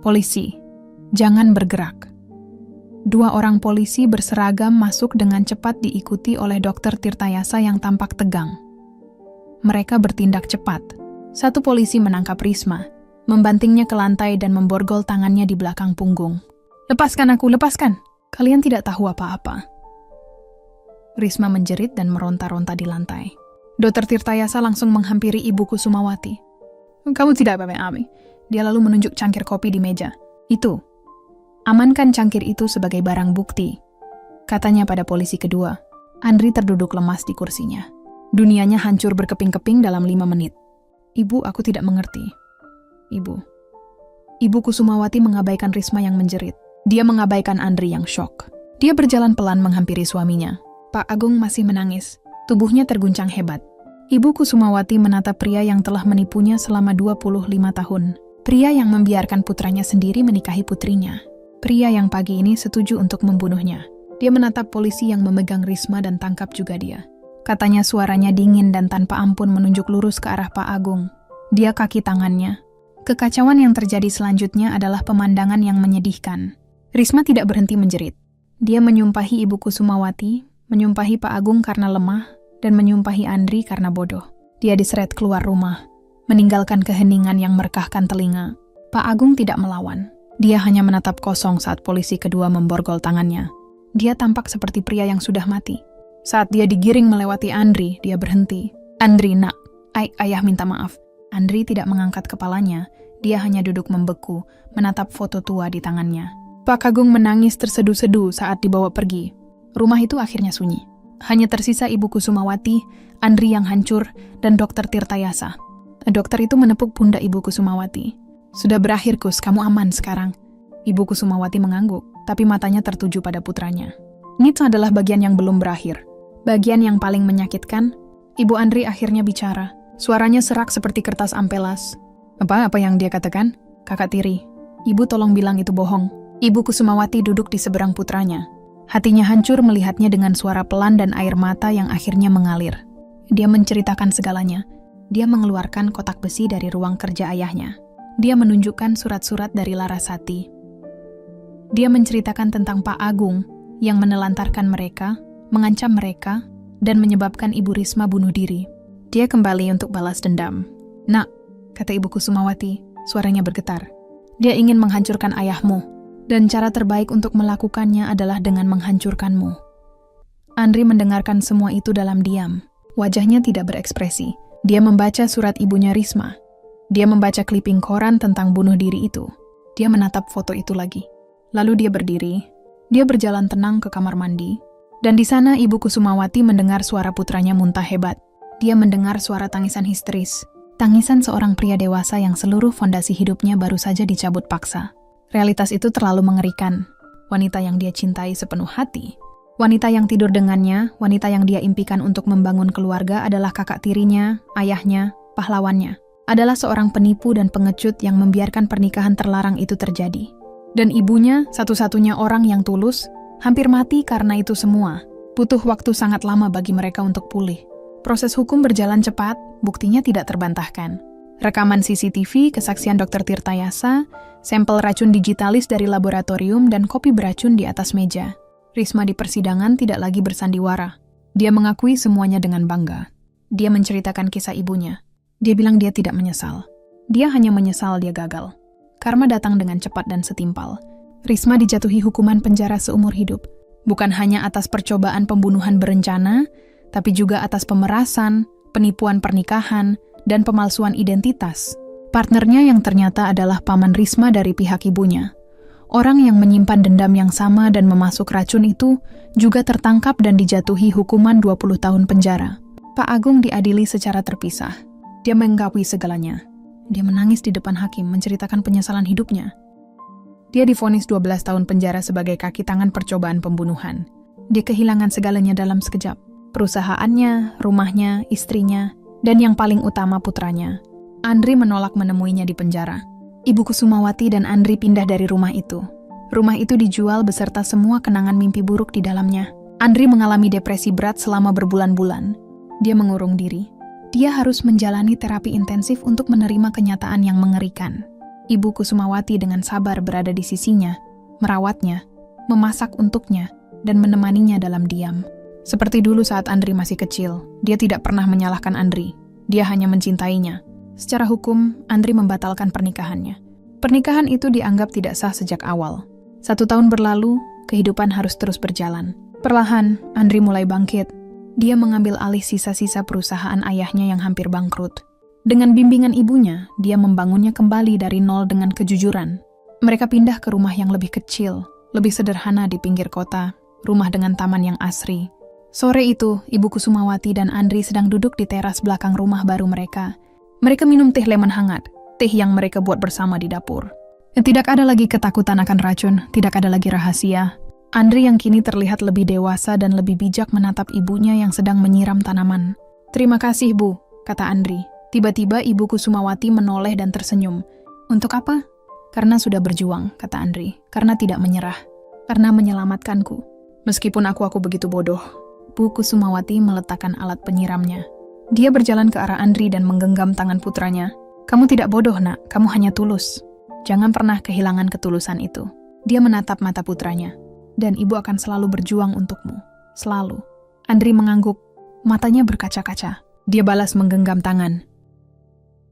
A: "Polisi, jangan bergerak." 2 orang polisi berseragam masuk dengan cepat diikuti oleh Dokter Tirtayasa yang tampak tegang. Mereka bertindak cepat. Satu polisi menangkap Risma, membantingnya ke lantai dan memborgol tangannya di belakang punggung. "Lepaskan aku, lepaskan! Kalian tidak tahu apa-apa." Risma menjerit dan meronta-ronta di lantai. Dr. Tirtayasa langsung menghampiri Ibu Kusumawati. "Kamu tidak apa-apa." Dia lalu menunjuk cangkir kopi di meja. "Itu. Amankan cangkir itu sebagai barang bukti," katanya pada polisi kedua. Andri terduduk lemas di kursinya. Dunianya hancur berkeping-keping dalam 5 menit. "Ibu, aku tidak mengerti." Ibu Kusumawati mengabaikan Risma yang menjerit. Dia mengabaikan Andri yang syok. Dia berjalan pelan menghampiri suaminya. Pak Agung masih menangis. Tubuhnya terguncang hebat. Ibu Kusumawati menatap pria yang telah menipunya selama 25 tahun. Pria yang membiarkan putranya sendiri menikahi putrinya. Pria yang pagi ini setuju untuk membunuhnya. Dia menatap polisi yang memegang Risma dan tangkap juga dia. Katanya suaranya dingin dan tanpa ampun menunjuk lurus ke arah Pak Agung. Dia kaki tangannya. Kekacauan yang terjadi selanjutnya adalah pemandangan yang menyedihkan. Risma tidak berhenti menjerit. Dia menyumpahi Ibu Kusumawati, menyumpahi Pak Agung karena lemah, dan menyumpahi Andri karena bodoh. Dia diseret keluar rumah, meninggalkan keheningan yang merekahkan telinga. Pak Agung tidak melawan. Dia hanya menatap kosong saat polisi kedua memborgol tangannya. Dia tampak seperti pria yang sudah mati. Saat dia digiring melewati Andri, dia berhenti. "Andri, nak. Ayah minta maaf." Andri tidak mengangkat kepalanya. Dia hanya duduk membeku, menatap foto tua di tangannya. Pak Agung menangis terseduh-seduh saat dibawa pergi. Rumah itu akhirnya sunyi. Hanya tersisa Ibu Kusumawati, Andri yang hancur, dan Dr. Tirtayasa. Dokter itu menepuk pundak Ibu Kusumawati. "Sudah berakhir, Kus, kamu aman sekarang." Ibu Kusumawati mengangguk, tapi matanya tertuju pada putranya. Ini adalah bagian yang belum berakhir. Bagian yang paling menyakitkan. Ibu Andri akhirnya bicara. Suaranya serak seperti kertas ampelas. Apa yang dia katakan?" "Kakak tiri. Ibu tolong bilang itu bohong." Ibu Kusumawati duduk di seberang putranya. Hatinya hancur melihatnya dengan suara pelan dan air mata yang akhirnya mengalir. Dia menceritakan segalanya. Dia mengeluarkan kotak besi dari ruang kerja ayahnya. Dia menunjukkan surat-surat dari Larasati. Dia menceritakan tentang Pak Agung yang menelantarkan mereka, mengancam mereka, dan menyebabkan Ibu Risma bunuh diri. Dia kembali untuk balas dendam. "Nak," kata Ibu Kusumawati, suaranya bergetar. "Dia ingin menghancurkan ayahmu. Dan cara terbaik untuk melakukannya adalah dengan menghancurkanmu." Andri mendengarkan semua itu dalam diam. Wajahnya tidak berekspresi. Dia membaca surat ibunya Risma. Dia membaca kliping koran tentang bunuh diri itu. Dia menatap foto itu lagi. Lalu dia berdiri. Dia berjalan tenang ke kamar mandi. Dan di sana Ibu Kusumawati mendengar suara putranya muntah hebat. Dia mendengar suara tangisan histeris. Tangisan seorang pria dewasa yang seluruh fondasi hidupnya baru saja dicabut paksa. Realitas itu terlalu mengerikan. Wanita yang dia cintai sepenuh hati, wanita yang tidur dengannya, wanita yang dia impikan untuk membangun keluarga adalah kakak tirinya, ayahnya, pahlawannya. Adalah seorang penipu dan pengecut yang membiarkan pernikahan terlarang itu terjadi. Dan ibunya, satu-satunya orang yang tulus, hampir mati karena itu semua. Butuh waktu sangat lama bagi mereka untuk pulih. Proses hukum berjalan cepat, buktinya tidak terbantahkan. Rekaman CCTV, kesaksian Dr. Tirtayasa, sampel racun digitalis dari laboratorium, dan kopi beracun di atas meja. Risma di persidangan tidak lagi bersandiwara. Dia mengakui semuanya dengan bangga. Dia menceritakan kisah ibunya. Dia bilang dia tidak menyesal. Dia hanya menyesal dia gagal. Karma datang dengan cepat dan setimpal. Risma dijatuhi hukuman penjara seumur hidup. Bukan hanya atas percobaan pembunuhan berencana, tapi juga atas pemerasan, penipuan pernikahan, dan pemalsuan identitas. Partnernya yang ternyata adalah paman Risma dari pihak ibunya. Orang yang menyimpan dendam yang sama dan memasuk racun itu juga tertangkap dan dijatuhi hukuman 20 tahun penjara. Pak Agung diadili secara terpisah. Dia mengakui segalanya. Dia menangis di depan hakim menceritakan penyesalan hidupnya. Dia divonis 12 tahun penjara sebagai kaki tangan percobaan pembunuhan. Dia kehilangan segalanya dalam sekejap. Perusahaannya, rumahnya, istrinya, dan yang paling utama putranya. Andri menolak menemuinya di penjara. Ibu Kusumawati dan Andri pindah dari rumah itu. Rumah itu dijual beserta semua kenangan mimpi buruk di dalamnya. Andri mengalami depresi berat selama berbulan-bulan. Dia mengurung diri. Dia harus menjalani terapi intensif untuk menerima kenyataan yang mengerikan. Ibu Kusumawati dengan sabar berada di sisinya, merawatnya, memasak untuknya, dan menemaninya dalam diam. Seperti dulu saat Andri masih kecil, dia tidak pernah menyalahkan Andri. Dia hanya mencintainya. Secara hukum, Andri membatalkan pernikahannya. Pernikahan itu dianggap tidak sah sejak awal. 1 tahun berlalu, kehidupan harus terus berjalan. Perlahan, Andri mulai bangkit. Dia mengambil alih sisa-sisa perusahaan ayahnya yang hampir bangkrut. Dengan bimbingan ibunya, dia membangunnya kembali dari nol dengan kejujuran. Mereka pindah ke rumah yang lebih kecil, lebih sederhana di pinggir kota, rumah dengan taman yang asri. Sore itu, Ibu Kusumawati dan Andri sedang duduk di teras belakang rumah baru mereka. Mereka minum teh lemon hangat, teh yang mereka buat bersama di dapur. Tidak ada lagi ketakutan akan racun, tidak ada lagi rahasia. Andri yang kini terlihat lebih dewasa dan lebih bijak menatap ibunya yang sedang menyiram tanaman. "Terima kasih, Bu," kata Andri. Tiba-tiba Ibu Kusumawati menoleh dan tersenyum. "Untuk apa?" "Karena sudah berjuang," kata Andri. "Karena tidak menyerah. Karena menyelamatkanku. Meskipun aku begitu bodoh." Bu Kusumawati meletakkan alat penyiramnya. Dia berjalan ke arah Andri dan menggenggam tangan putranya. "Kamu tidak bodoh, Nak. Kamu hanya tulus. Jangan pernah kehilangan ketulusan itu." Dia menatap mata putranya. "Dan ibu akan selalu berjuang untukmu. Selalu." Andri mengangguk. Matanya berkaca-kaca. Dia balas menggenggam tangan.